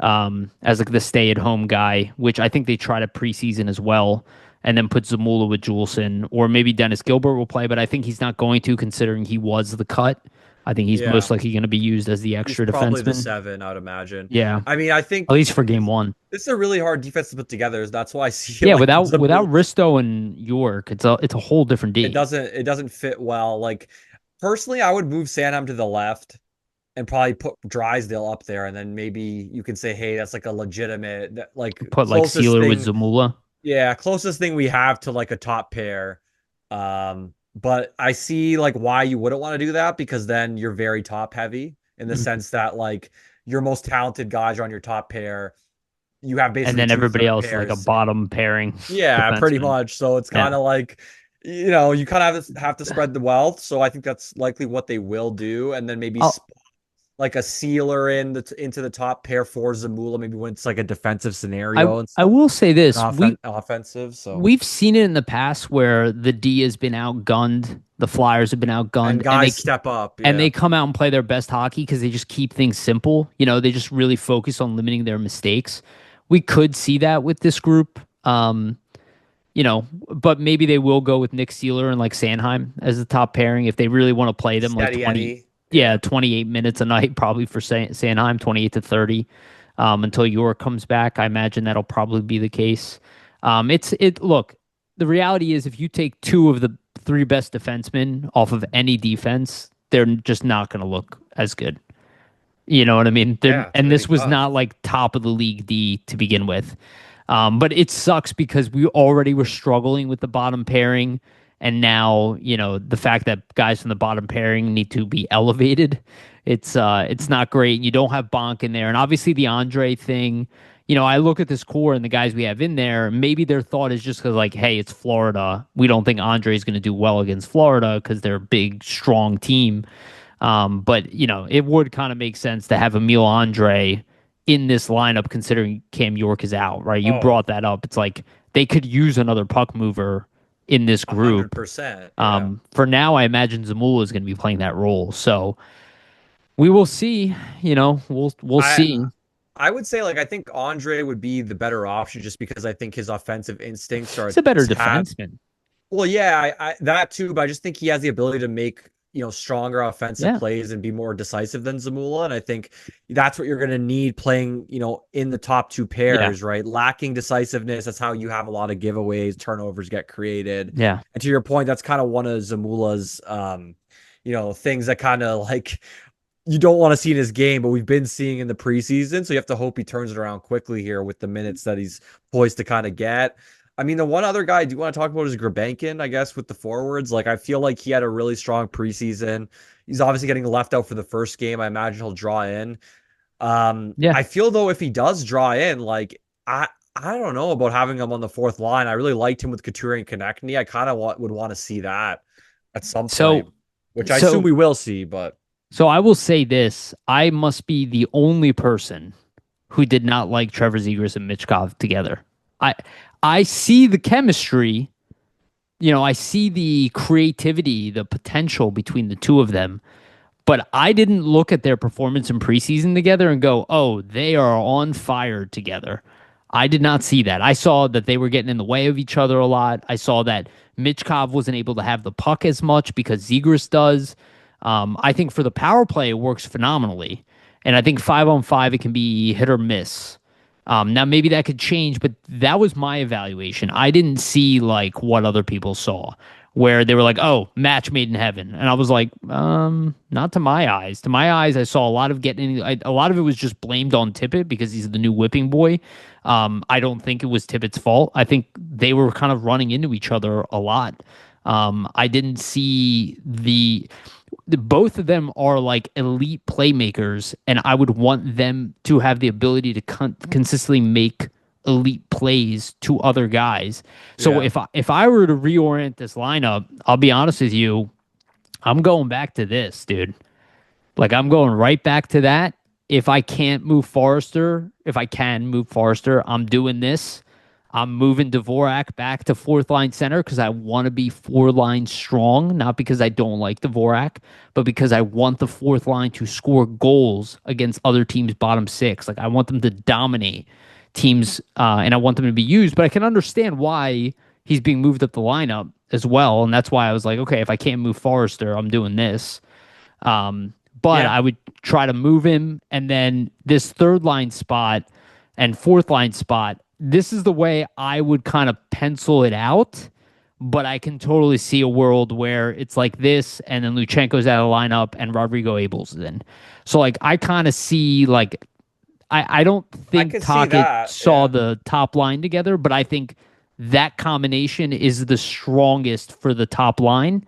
as like the stay-at-home guy, which I think they tried a preseason as well, and then put Zamula with Juleson, or maybe Dennis Gilbert will play, but I think he's not going to, considering he was the cut. I think he's Yeah. most likely going to be used as the He's extra probably the defenseman. 7, I'd imagine. Yeah, I mean, I at think least for game one. it's a really hard defense to put together. That's why I see Yeah, like without Zamula. Risto and York, it's a whole different It D. doesn't fit well. Like personally, I would move Sanham to the left and probably put Drysdale up there, and then maybe you can say, hey, that's like a legitimate like Put like closest Sealer with thing. Zamula. Yeah, closest thing we have to like a top pair. But I see like why you wouldn't want to do that because then you're very top heavy in the Mhm. sense that like your most talented guys are on your top pair. You have And basically then two everybody third else is like a pairs. bottom pairing Yeah, pretty defenseman. much. So it's Yeah. kind of like, you kind of have to spread the wealth. So I think that's likely what they will do, and then maybe I'll, like a sealer into the top pair for Zamula, maybe when it's like a defensive I scenario I instead will say this. of offensive. So We've seen it in the past where the D has been outgunned, the Flyers have been and outgunned, and guys step up. they Yeah, come out and play their best hockey because they just keep things simple. They just really focus on limiting their mistakes. We could see that with this group. But maybe they will go with Nick Sealer and like Sanheim as the top pairing if they really want to play them like steady 20, Eddie. yeah, Yeah, 28 minutes a night, probably for Sanheim, 28 to 30, until York comes back. I imagine that'll probably be the case. Look, the reality is if you take two of the three best defensemen off of any defense, they're just not going to look as good. You know what I mean? yeah, it's And gonna be this was tough. not like top of the league D to begin with. But it sucks because we already were struggling with the bottom pairing. And now, the fact that guys from the bottom pairing need to be elevated, it's not great. You don't have Bonk in there. And obviously the Andre thing, I look at this core and the guys we have in there, maybe their thought is just because like, hey, it's Florida. We don't think Andre is going to do well against Florida because they're a big, strong team. But it would kind of make sense to have Emil Andre in this lineup considering Cam York is out, right? You Oh, brought that up. It's like they could use another puck mover in this a hundred group. percent. Yeah. For now, I imagine Zamula is going to be playing that role. So we will see. We'll I see. I would say like I think Andre would be the better option just because I think his offensive instincts are He's a better a tad. defenseman. Well, yeah, I that too, but I just think he has the ability to make stronger offensive Yeah. plays and be more decisive than Zamula. And I think that's what you're going to need playing, in the top two Yeah. pairs, right? Lacking decisiveness. That's how you have a lot of giveaways, turnovers get created. Yeah. And to your point, that's kind of one of Zamula's, things that kind of like you don't want to see in his game, but we've been seeing in the preseason. So you have to hope he turns it around quickly here with the minutes that he's poised to kind of get. I mean, the one other guy I do want to talk about is Grabenkin, I guess, with the forwards. Like, I feel like he had a really strong preseason. He's obviously getting left out for the first game. I imagine he'll draw in. Yeah. I feel though if he does draw in, like I don't know about having him on the fourth line. I really liked him with Couture and Konechny. I kind of would want to see that at some point, So, which I assume so, we will see. But so I will say this: I must be the only person who did not like Trevor Zegras and Michkov together. I I see the chemistry, I see the creativity, the potential between the two of them, but I didn't look at their performance in preseason together and go, "Oh, they are on fire together." I did not see that. I saw that they were getting in the way of each other a lot. I saw that Michkov wasn't able to have the puck as much because Zegras does. I think for the power play, it works phenomenally. And I think 5-on-5, it can be hit or miss. Now, maybe that could change, but that was my evaluation. I didn't see like what other people saw, where they were like, "Oh, match made in heaven," and I was like, not to my eyes. To my eyes, I saw a lot of a lot of it was just blamed on Tippett because he's the new whipping boy. I don't think it was Tippett's fault. I think they were kind of running into each other a lot. I didn't see both of them are like elite playmakers, and I would want them to have the ability to consistently make elite plays to other guys. So yeah, if I were to reorient this lineup, I'll be honest with you, I'm going back to this, dude. Like I'm going right back to that. If I can move Forrester, I'm doing this. I'm moving Dvorak back to fourth line center because I want to be four line strong, not because I don't like Dvorak, but because I want the fourth line to score goals against other teams' bottom six. Like I want them to dominate teams, and I want them to be used. But I can understand why he's being moved up the lineup as well, and that's why I was like, okay, if I can't move Forrester, I'm doing this. But yeah, I would try to move him. And then this third line spot and fourth line spot, this is the way I would kind of pencil it out. But I can totally see a world where it's like this, and then Luchenko's out of the lineup and Rodrigo Abel's in. So like I kind of see like I don't I think could see Tocchet that. saw Yeah, the top line together, but I think that combination is the strongest for the top line.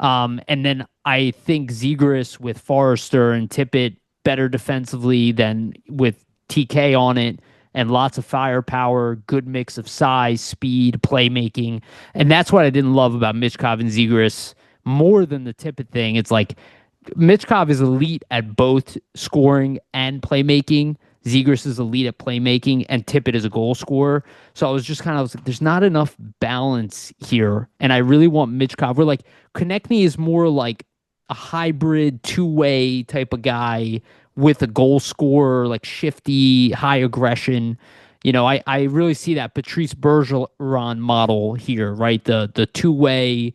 And then I think Zegras with Forrester and Tippett better defensively than with TK on it, and lots of firepower, good mix of size, speed, playmaking. And that's what I didn't love about Michkov and Zegras more than the Tippett thing. It's like Michkov is elite at both scoring and playmaking. Zegras is elite at playmaking, and Tippett is a goal scorer. So I was just kind of like, there's not enough balance here, and I really want Michkov. We're like Konechny is more like a hybrid two-way type of guy with a goal scorer, like shifty, high aggression. I really see that Patrice Bergeron model here, right? The two-way,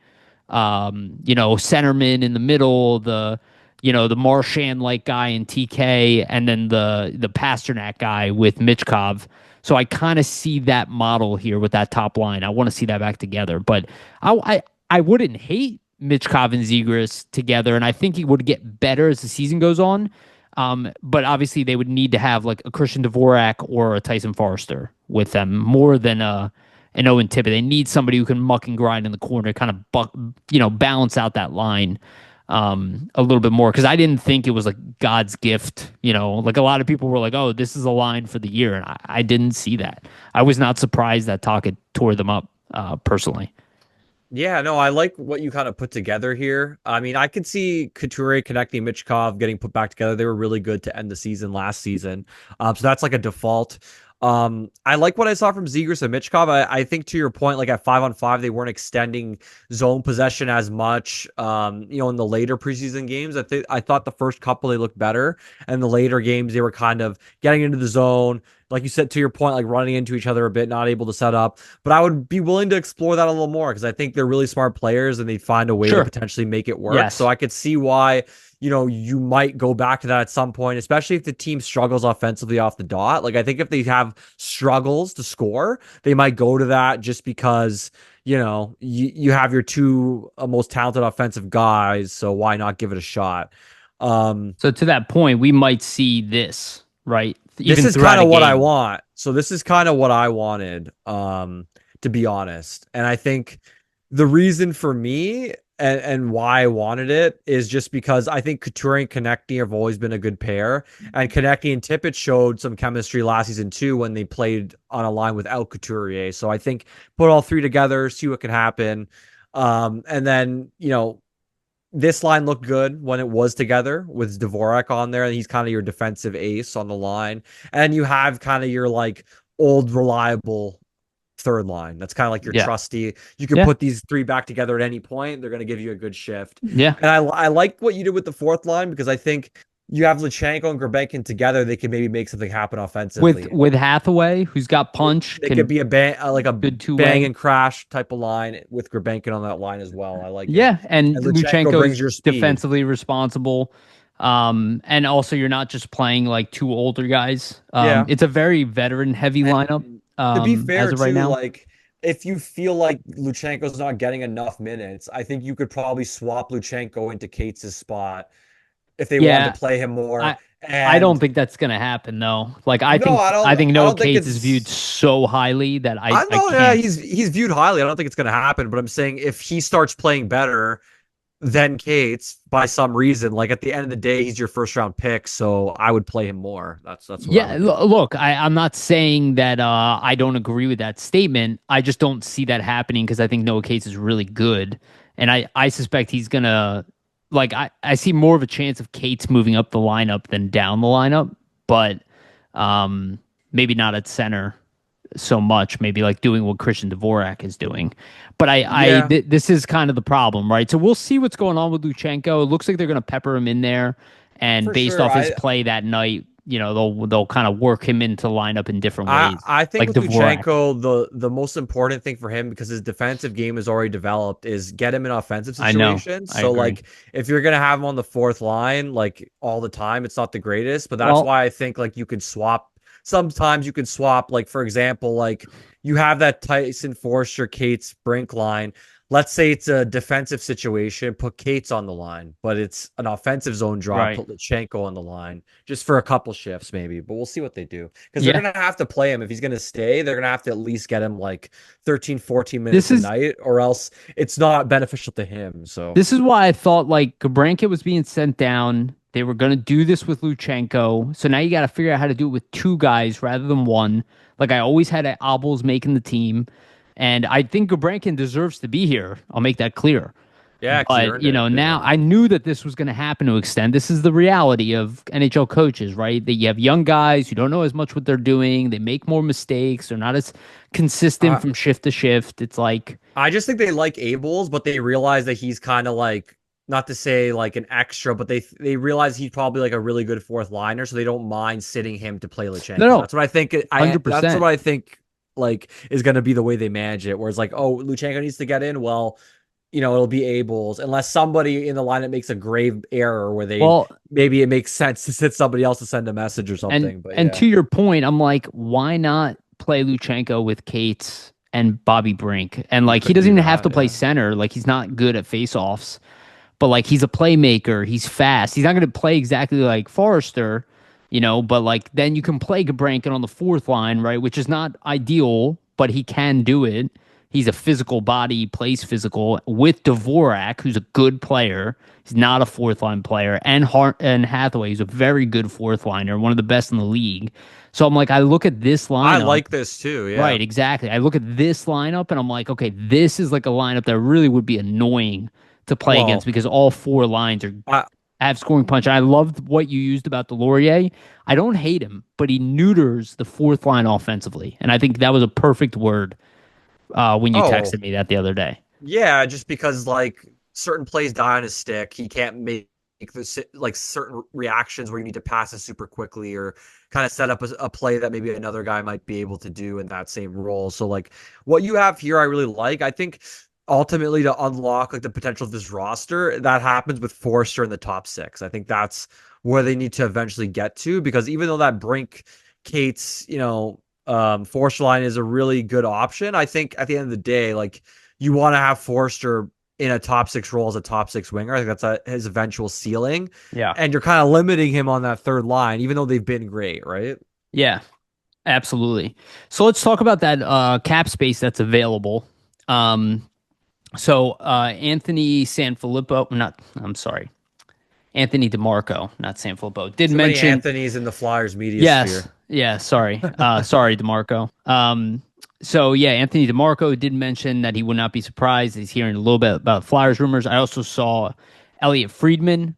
centerman in the middle, the Marchand like guy in TK, and then the Pasternak guy with Michkov. So I kind of see that model here with that top line. I want to see that back together, but I wouldn't hate Michkov and Zegras together, and I think he would get better as the season goes on. But obviously they would need to have like a Christian Dvorak or a Tyson Forrester with them more than an Owen Tippett. They need somebody who can muck and grind in the corner, kind of balance out that line a little bit more, because I didn't think it was like God's gift. Like a lot of people were like, "Oh, this is a line for the year," and I didn't see that. I was not surprised that Tocchet tore them up personally. yeah. No, I like what you kind of put together here. I mean, I could see Couture, Konechny, Michkov getting put back together. They were really good to end the season last season. So that's like a default. I like what I saw from Zegras and Michkov. I think to your point, like at 5-on-5, they weren't extending zone possession as much. In the later preseason games, I thought the first couple they looked better, and the later games they were kind of getting into the zone, like you said, to your point, like running into each other a bit, not able to set up. But I would be willing to explore that a little more because I think they're really smart players and they find a way to Sure. potentially make it work. So Yes. I could see why, you might go back to that at some point, especially if the team struggles offensively off the dot. Like I think if they have struggles to score, they might go to that just because, you have your two most talented offensive guys. So why not give it a shot? So to that point, we might see this, right? This Even is throughout kind a of what I game. want. So this is kind of what I wanted, to be honest. And I think the reason for me and why I wanted it is just because I think Couture and Konechny have always been a good pair. And Konechny and Tippett showed some chemistry last season too when they played on a line without Couturier. So I think put all three together, see what can happen. And then, this line looked good when it was together with Dvorak on there, and he's kind of your defensive ace on the line. And you have kind of your like old reliable third line. That's kind of like your Yeah. trusty. You can Yeah. put these three back together at any point. They're going to give you a good shift. Yeah. And I like what you did with the fourth line because I think you have Luchenko and Grabenkin together. They can maybe make something happen With offensively. with Hathaway, who's got punch, It could can be a bang, like a good two bang way. and crash type of line with Grabenkin on that line as well. I like it. Yeah, and And Luchenko Luchenko's brings your speed. defensively responsible. And also you're not just playing like two older guys. Yeah. It's a very veteran heavy lineup, And to be as fair, of right too, now. like if you feel like Luchenko's not getting enough minutes, I think you could probably swap Luchenko into Cates' spot if they wanted Yeah, to play him more. I don't And think that's gonna happen though. Like no, I think I Noah don't think Cates is viewed it's. so highly that I I know, yeah, can't. he's viewed highly. I don't think it's going to happen, but I'm saying if he starts playing better than Cates by some reason, like at the end of the day, he's your first round pick, so I would play him more. That's what I Yeah, would do. look, I'm not saying that I don't agree with that statement. I just don't see that happening because I think Noah Cates is really good, and I suspect he's gonna like I see more of a chance of Cates moving up the lineup than down the lineup, but maybe not at center so much. Maybe like doing what Christian Dvorak is doing. But Yeah, this is kind of the problem, right? So we'll see what's going on with Luchenko. It looks like they're going to pepper him in there, and for based sure. off his play that night, they'll kind of work him into lineup in different I ways, I think like with Dvorak. Luchenko, the most important thing for him because his defensive game is already developed is get him in offensive I know, situations. I So agree. like if you're gonna have him on the fourth line like all the time, it's not the greatest. But that's Well, why I think like you could swap. Sometimes you could swap. Like for example, like you have that Tyson Forster Cates Brink line. Let's say it's a defensive situation, put Cates on the line, but it's an offensive zone draw, right. put Luchenko on the line just for a couple shifts, maybe. But we'll see what they do because they're Yeah. going to have to play him. If he's going to stay, they're going to have to at least get him like 13, 14 This minutes a is night, or else it's not beneficial to him. So, This is why I thought like Gabranka was being sent down. They were going to do this with Luchenko. So now you got to figure out how to do it with two guys rather than one. Like I always had Abels making the team. And I think Gabrankin deserves to be here. I'll make that clear. yeah, because he But, earned it. now Yeah. I knew that this was going to happen to extend. This is the reality of NHL coaches, right? That you have young guys who don't know as much what they're doing. They make more mistakes. They're not as consistent I, from shift to shift. It's like, I just think they like Abels, but they realize that he's kind of like, not to say like an extra, but they realize he's probably like a really good fourth liner, so they don't mind sitting him to play no, Luchenko. no, That's what I think. That's what 100%. I think like is going to be the way they manage it. Whereas like, oh, Luchenko needs to get in. Well, it'll be Abels unless somebody in the lineup makes a grave error where they Well, maybe it makes sense to sit somebody else to send a message or And something. But and yeah, to your point, I'm like, why not play Luchenko with Cates and Bobby Brink? And you like he could doesn't do even have to that. play Yeah. center. Like he's not good at faceoffs, but like he's a playmaker. He's fast. He's not going to play exactly like Forrester, but like then you can play Gabrankin on the fourth line, right? Which is not ideal, but he can do it. He's a physical body, he plays physical with Dvorak, who's a good player. He's not a fourth line player, and Hathaway, who's a very good fourth liner, one of the best in the league. So I'm like, I look at this I lineup, like this too. Yeah. right? Exactly. I look at this lineup, and I'm like, okay, this is like a lineup that really would be annoying to play against Well, because all four lines are I, have scoring punch. And I loved what you used about Delorier. I don't hate him, but he neuters the fourth line offensively, and I think that was a perfect word when you oh, texted me that the other day. yeah, just because like certain plays die on his stick, he can't make like certain reactions where you need to pass it super quickly or kind of set up a play that maybe another guy might be able to do in that same role. So like what you have here, I really like. I think ultimately to unlock like the potential of this roster, that happens with Forster in the top six. I think that's where they need to eventually get to, because even though that Brink, Cates, Forster line is a really good option, I think at the end of the day, like you want to have Forster in a top six role as a top six winger. I think that's his eventual ceiling. Yeah. And you're kind of limiting him on that third line, even though they've been great, right? Yeah, absolutely. So let's talk about that cap space that's available. Um, Anthony Sanfilippo, not, I'm sorry, Anthony DeMarco, not Sanfilippo, did Too many mention. Anthony's in the Flyers media Yes. sphere. Yeah. Sorry. Sorry, DeMarco. So yeah, Anthony DeMarco did mention that he would not be surprised. He's hearing a little bit about Flyers rumors. I also saw Elliot Friedman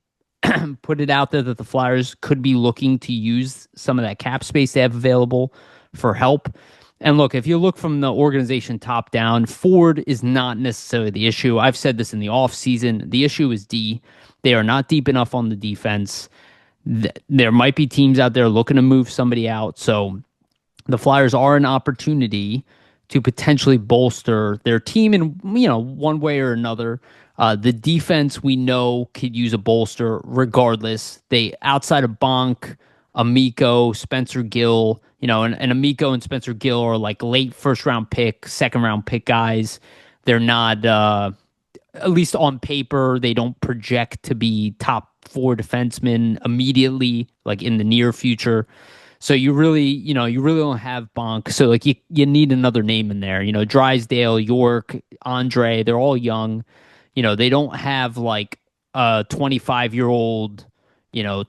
put it out there that the Flyers could be looking to use some of that cap space they have available for help. And look, if you look from the organization top down, Ford is not necessarily the issue. I've said this in the offseason. The issue is D. They are not deep enough on the defense. There might be teams out there looking to move somebody out. So the Flyers are an opportunity to potentially bolster their team in, one way or another. The defense we know could use a bolster regardless. They, outside of Bonk, Amico, Spencer Gill, and Amico and Spencer Gill are like late first round pick, second round pick guys. They're not, at least on paper, they don't project to be top four defensemen immediately, like in the near future. So you really don't have Bonk. So like you need another name in there. Drysdale, York, Andre, they're all young. They don't have like a 25-year-old,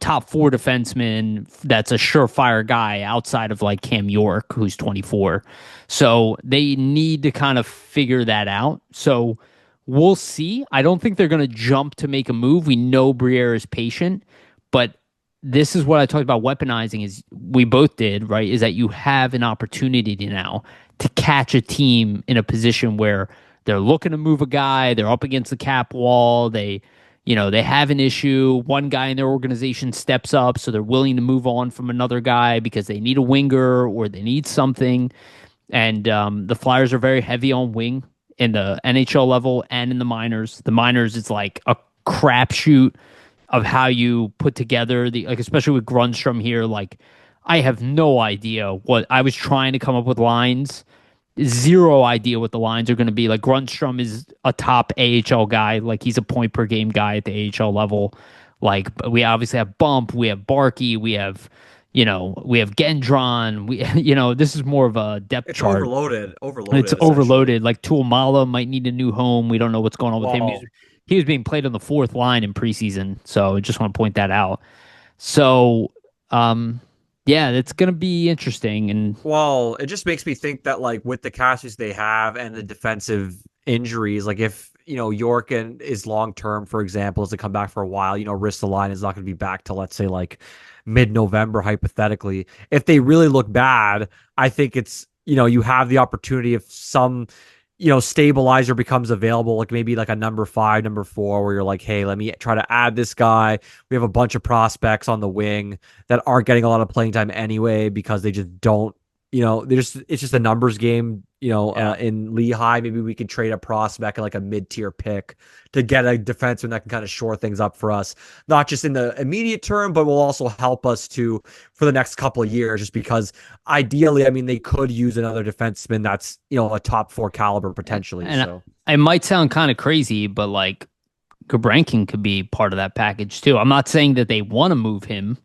top four defenseman that's a surefire guy outside of like Cam York, who's 24. So they need to kind of figure that out. So we'll see. I don't think they're going to jump to make a move. We know Briere is patient, but this is what I talked about weaponizing, is we both did, right? Is that you have an opportunity now to catch a team in a position where they're looking to move a guy, they're up against the cap wall, they have an issue, one guy in their organization steps up, so they're willing to move on from another guy because they need a winger or they need something. And the Flyers are very heavy on wing in the NHL level and in the minors. The minors is like a crapshoot of how you put together especially with Grundstrom here. Like, I have no idea what I was trying to come up with lines. Zero idea what the lines are going to be. Like, Grundstrom is a top AHL guy. Like, he's a point per game guy at the AHL level. Like, we obviously have Bump, we have Barkey, we have Gendron. This is more of a depth It's chart. overloaded. It's overloaded. Like, Tuamala might need a new home. We don't know what's going on with him. Wow. He was being played on the fourth line in preseason, so I just want to point that out. So, yeah, it's going to be interesting. And Well, it just makes me think that like with the casters they have and the defensive injuries, like if York is long term, for example, is to come back for a while, Ristolainen is not going to be back till let's say like mid-November hypothetically. If they really look bad, I think it's you have the opportunity if some stabilizer becomes available, like maybe like a number 5, number 4, where you're like, hey, let me try to add this guy. We have a bunch of prospects on the wing that aren't getting a lot of playing time anyway because they just don't, it's just a numbers game, in Lehigh. Maybe we could trade a prospect and like a mid-tier pick to get a defenseman that can kind of shore things up for us, not just in the immediate term, but will also help us for the next couple of years, just because ideally, I mean, they could use another defenseman that's, a top 4 caliber potentially. and So it might sound kind of crazy, but like Gabrankin could be part of that package too. I'm not saying that they want to move him,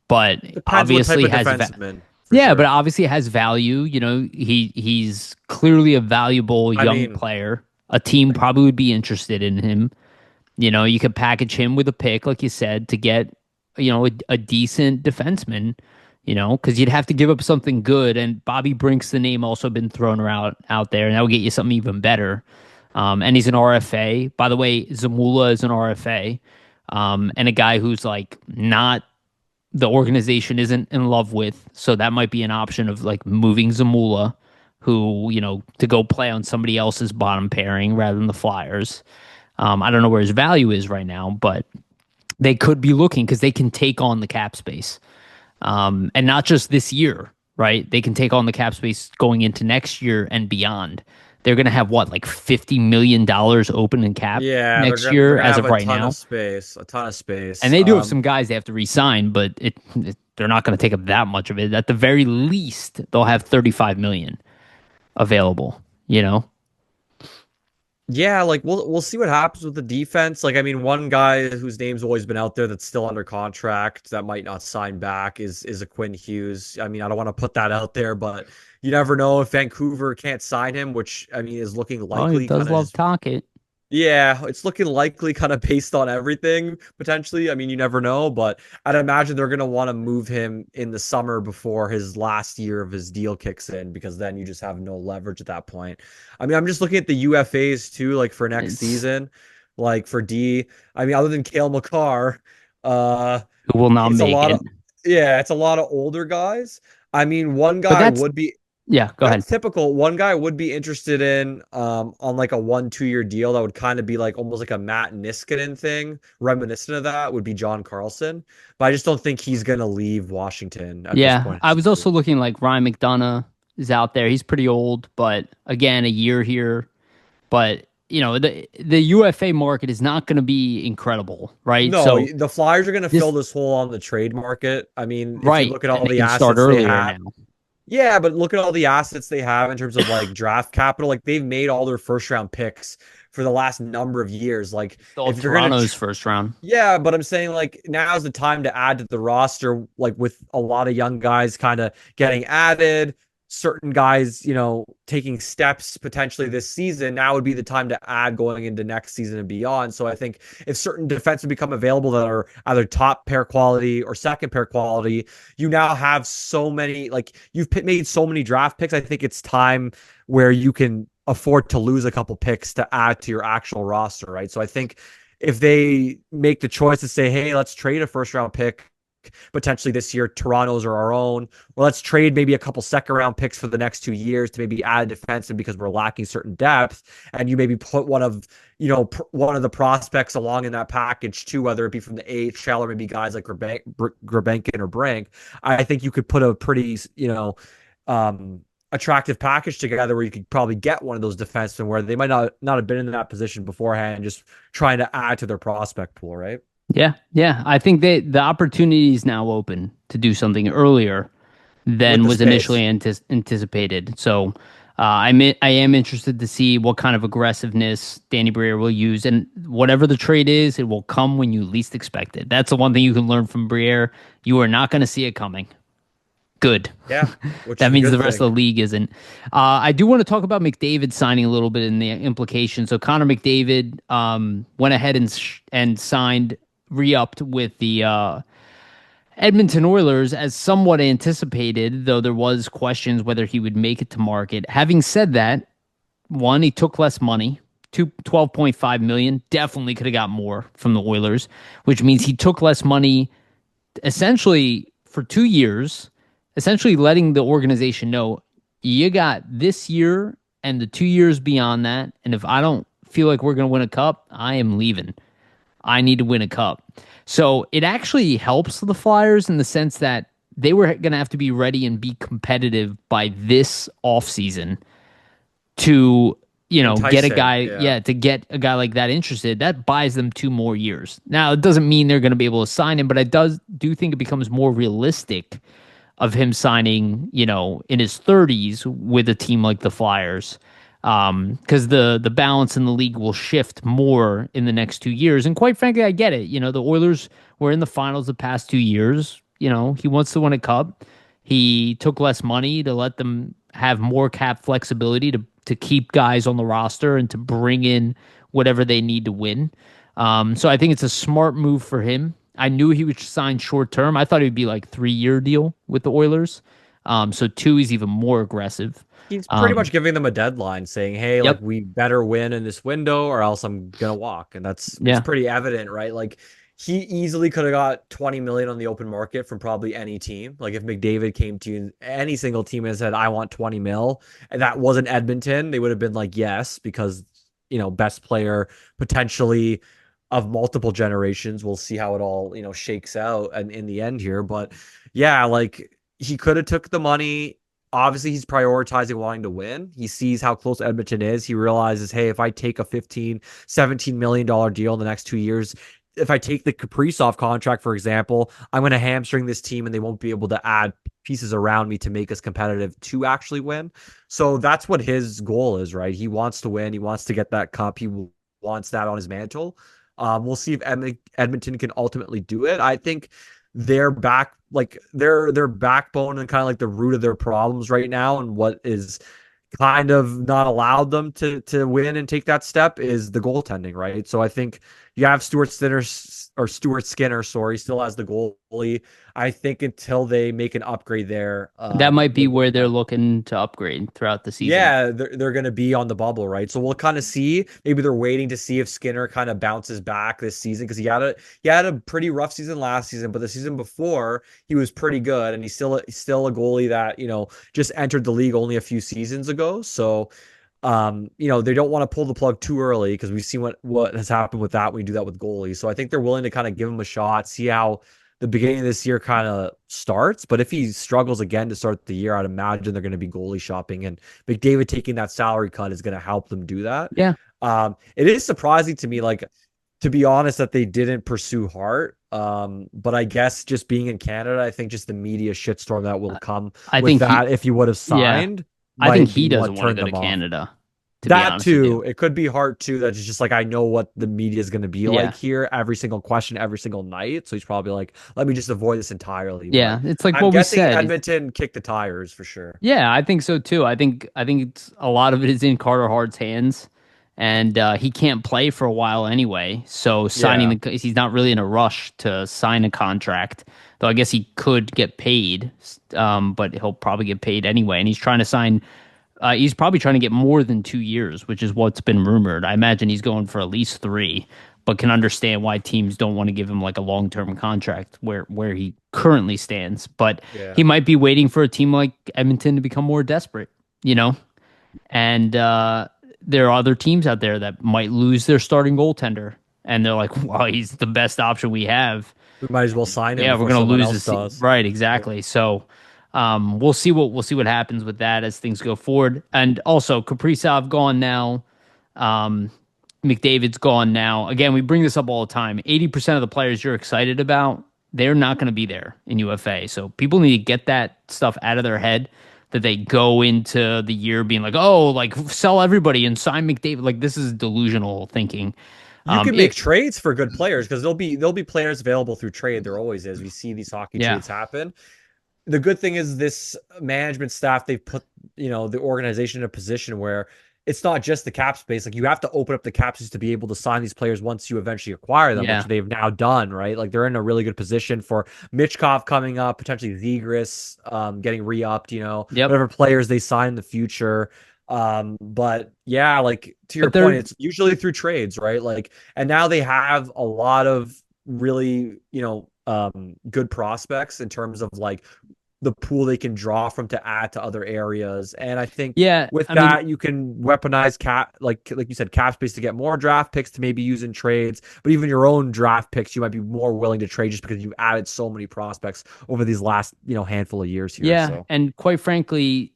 but depends what type obviously of has defenseman. yeah, Sure. but obviously has value. He's clearly a valuable young player. A team probably would be interested in him. You could package him with a pick, like you said, to get, a decent defenseman, because you'd have to give up something good. And Bobby Brink's the name also been thrown around out there, and that would get you something even better. And he's an RFA. By the way, Zamula is an RFA, and a guy who's like not the organization isn't in love with. So that might be an option of like moving Zamula, who, to go play on somebody else's bottom pairing rather than the Flyers. I don't know where his value is right now, but they could be looking because they can take on the cap space. And not just this year, right? They can take on the cap space going into next year and beyond. They're going to have what, like $50 million open in cap Yeah, next they're year gonna as have of a right ton of now. space, a ton of And space. they do have some guys they have to re-sign, but they're not going to take up that much of it. At the very least, they'll have 35 million available, you know? Yeah, like we'll see what happens with the defense. Like, I mean, one guy whose name's always been out there that's still under contract that might not sign back is a Quinn Hughes. I mean, I don't want to put that out there, but you never know if Vancouver can't sign him, which I mean is looking Oh, he likely, does kind of love just Tocchet. yeah, it's looking likely kind of based on everything potentially. I mean, you never know, but I'd imagine they're going to want to move him in the summer before his last year of his deal kicks in because then you just have no leverage at that point. I mean, I'm just looking at the UFAs too, like for next It's season, like for D. I mean, other than Kale McCarr, uh, who will not it's a make lot it. of yeah, it's a lot of older guys. I mean, one But guy that's would be yeah, go ahead. that's typical. One guy would be interested in on like a 1 2 year deal that would kind of be like almost like a Matt Niskanen thing, reminiscent of that would be John Carlson. But I just don't think he's gonna leave Washington at this Yeah, point in I his was career. also looking like Ryan McDonough is out there. He's pretty old, but again, a year here. But the UFA market is not going to be incredible, right? No, So the Flyers are gonna fill this this hole on the trade market. I mean, if you right, look at and all they the can start assets they earlier now. have, yeah, but look at all the assets they have in terms of like draft capital. Like they've made all their first round picks for the last number of years. Like Still have if you're gonna Toronto's first round. yeah, but I'm saying like now's the time to add to the roster, like with a lot of young guys kind of getting added, certain guys, taking steps potentially this season. Now would be the time to add going into next season and beyond. So I think if certain defensemen become available that are either top pair quality or second pair quality, you now have so many, like you've made so many draft picks. I think it's time where you can afford to lose a couple picks to add to your actual roster, right? So I think if they make the choice to say, hey, let's trade a first round pick potentially this year, Toronto's or our own, or let's trade maybe a couple second round picks for the next 2 years to maybe add a defenseman because we're lacking certain depth, and you maybe put one of the prospects along in that package too, whether it be from the AHL or maybe guys like Grabenkin or Brink. I think you could put a pretty attractive package together where you could probably get one of those defensemen where they might not have been in that position beforehand, just trying to add to their prospect pool, right? Yeah, yeah. I think the opportunity is now open to do something earlier With than the was initially space. anticipated. So I am interested to see what kind of aggressiveness Danny Briere will use, and whatever the trade is, it will come when you least expect it. That's the one thing you can learn from Briere. You are not going to see it coming. Good. Yeah, which That is a means the good rest of thing. the league isn't. I do want to talk about McDavid signing a little bit in the implication. So Connor McDavid went ahead and signed re-upped with the Edmonton Oilers as somewhat anticipated, though there was questions whether he would make it to market. Having said that, one, he took less money. 12.5 million, definitely could have got more from the Oilers, which means he took less money essentially for 2 years, essentially letting the organization know you got this year and the 2 years beyond that. And if I don't feel like we're going to win a cup, I am leaving. I need to win a cup. So it actually helps the Flyers in the sense that they were going to have to be ready and be competitive by this offseason to, get Entice a him. guy, Yeah. yeah, to get a guy like that interested. That buys them 2 more years. Now, it doesn't mean they're going to be able to sign him, but I do think it becomes more realistic of him signing, in his 30s with a team like the Flyers. Because the balance in the league will shift more in the next 2 years. And quite frankly, I get it. The Oilers were in the finals the past 2 years. He wants to win a cup. He took less money to let them have more cap flexibility to keep guys on the roster and to bring in whatever they need to win. So I think it's a smart move for him. I knew he would sign short term. I thought it would be like 3 year deal with the Oilers. So two is even more aggressive. He's pretty Um, much giving them a deadline saying, hey, like yep. we better win in this window or else I'm gonna walk. And it's Yeah. pretty evident, right? Like he easily could have got 20 million on the open market from probably any team. Like if McDavid came to you, any single team and said, I want 20 mil, and that wasn't Edmonton, they would have been like, yes, because best player potentially of multiple generations. We'll see how it all, shakes out and in the end here. But yeah, like he could have took the money. Obviously, he's prioritizing wanting to win. He sees how close Edmonton is. He realizes, hey, if I take a 15, $17 million deal in the next 2 years, if I take the Kaprizov contract, for example, I'm going to hamstring this team and they won't be able to add pieces around me to make us competitive to actually win. So that's what his goal is, right? He wants to win. He wants to get that cup. He wants that on his mantle. We'll see if Edmonton can ultimately do it. I think their backbone and kind of like the root of their problems right now, and what is kind of not allowed them to win and take that step, is the goaltending, right? So I think you have Stuart Skinner, sorry, still has the goalie. I think until they make an upgrade there, That might be where they're looking to upgrade throughout the season. yeah, they're going to be on the bubble, right? So we'll kind of see. Maybe they're waiting to see if Skinner kind of bounces back this season, because he had a pretty rough season last season, but the season before he was pretty good, and he's still a goalie that just entered the league only a few seasons ago. So they don't want to pull the plug too early, because we've seen what has happened with that when we do that with goalies. So I think they're willing to kind of give him a shot, see how the beginning of this year kind of starts. But if he struggles again to start the year, I'd imagine they're going to be goalie shopping, and McDavid taking that salary cut is going to help them do that. Yeah. It is surprising to me, like, to be honest, that they didn't pursue Hart. But I guess just being in Canada, I think just the media shitstorm that will come if he would have signed. I think he doesn't want to go to Canada. That too. It could be Hart too. That's just like, I know what the media is going to be like here. Every single question, every single night. So he's probably like, let me just avoid this entirely. Yeah, but it's like what we said. Edmonton kicked the tires for sure. Yeah, I think so too. I think it's a lot of it is in Carter Hart's hands, and he can't play for a while anyway. So he's not really in a rush to sign a contract. Though I guess he could get paid, but he'll probably get paid anyway. And he's trying to sign. He's probably trying to get more than 2 years, which is what's been rumored. I imagine he's going for at least 3, but can understand why teams don't want to give him like a long-term contract where he currently stands. But he might be waiting for a team like Edmonton to become more desperate, And there are other teams out there that might lose their starting goaltender, and they're like, "Wow, he's the best option we have. We might as well sign him." Yeah, we're going to lose this. Right, exactly. Yeah. So. We'll see what happens with that as things go forward. And also Kaprizov gone now. McDavid's gone now. Again, we bring this up all the time. 80% of the players you're excited about, they're not going to be there in UFA. So people need to get that stuff out of their head, that they go into the year being like, oh, like sell everybody and sign McDavid. Like, this is delusional thinking. You can make trades for good players, because there'll be players available through trade. There always is. We see these hockey trades happen. The good thing is this management staff, they've put, the organization in a position where it's not just the cap space. Like, you have to open up the cap space to be able to sign these players once you eventually acquire them, which they've now done, right? Like, they're in a really good position for Michkov coming up, potentially Zegras getting re-upped, whatever players they sign in the future. But yeah, like, to your point, it's usually through trades, right? Like, and now they have a lot of really, good prospects in terms of like the pool they can draw from to add to other areas. And I think you can weaponize cap, like you said, cap space to get more draft picks to maybe use in trades, but even your own draft picks, you might be more willing to trade just because you've added so many prospects over these last, handful of years here. Yeah. So. And quite frankly,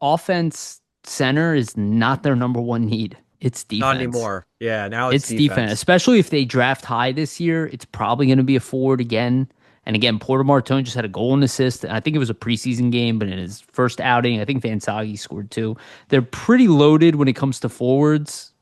offense center is not their number one need. It's defense. Not anymore. Yeah, now it's defense. Especially if they draft high this year, it's probably going to be a forward again. And again, Porter Martone just had a goal and assist. I think it was a preseason game, but in his first outing, I think Vasili scored 2. They're pretty loaded when it comes to forwards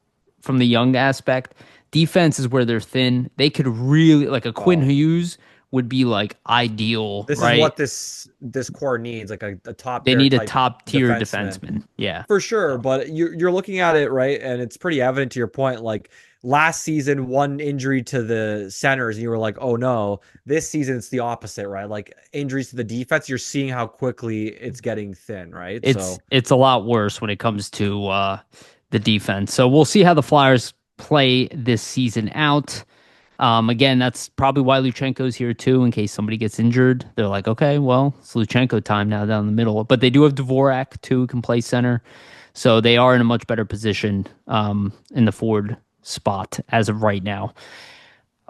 from the young aspect. Defense is where they're thin. They could really, like a Quinn Hughes would be like ideal. This is what this core needs, like a top. They need a top tier defenseman. Yeah, for sure. But you're looking at it, right, and it's pretty evident to your point. Like, last season, one injury to the centers, and you were like, oh no. This season, it's the opposite, right? Like, injuries to the defense, you're seeing how quickly it's getting thin, right? It's a lot worse when it comes to the defense. So we'll see how the Flyers play this season out. Again, that's probably why Luchenko's here too, in case somebody gets injured. They're like, okay, well, it's Luchenko time now down the middle. But they do have Dvorak too, who can play center. So they are in a much better position in the forward spot as of right now.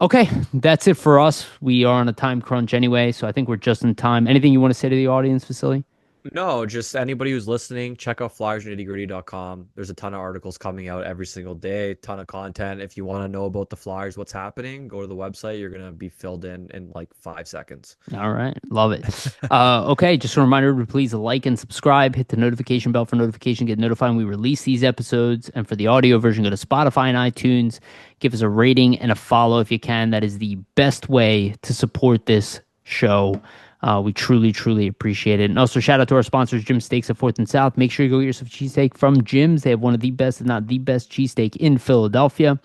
Okay, that's it for us. We are on a time crunch anyway, so I think we're just in time. Anything you want to say to the audience, Vasily? No, just anybody who's listening, check out flyersnittygritty.com. There's a ton of articles coming out every single day, ton of content. If you want to know about the Flyers, what's happening, go to the website. You're gonna be filled in like 5 seconds. All right, love it. Okay, just a reminder to please like and subscribe. Hit the notification bell for notification. Get notified when we release these episodes. And for the audio version, go to Spotify and iTunes. Give us a rating and a follow if you can. That is the best way to support this show. We truly, truly appreciate it. And also, shout out to our sponsors, Jim Steaks at 4th and South. Make sure you go get yourself a cheesesteak from Jim's. They have one of the best, if not the best, cheesesteak in Philadelphia.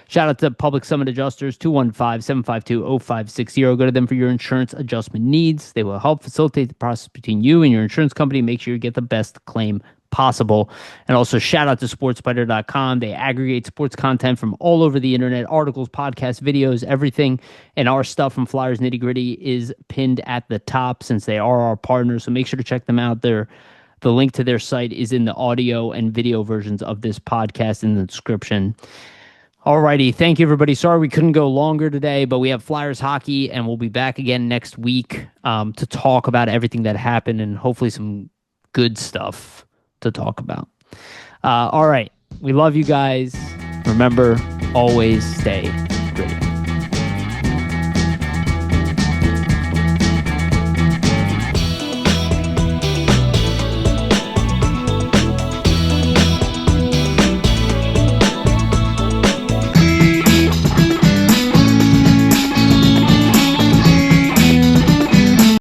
Shout out to Public Summit Adjusters, 215-752-0560. Go to them for your insurance adjustment needs. They will help facilitate the process between you and your insurance company. Make sure you get the best claim possible. And also shout out to sportspider.com. They aggregate sports content from all over the internet, articles, podcasts, videos, everything. And our stuff from Flyers Nitty Gritty is pinned at the top since they are our partners. So make sure to check them out. The link to their site is in the audio and video versions of this podcast in the description. Alrighty, thank you everybody. Sorry we couldn't go longer today, but we have Flyers hockey and we'll be back again next week to talk about everything that happened and hopefully some good stuff to talk about. All right. We love you guys. Remember, always stay gritty.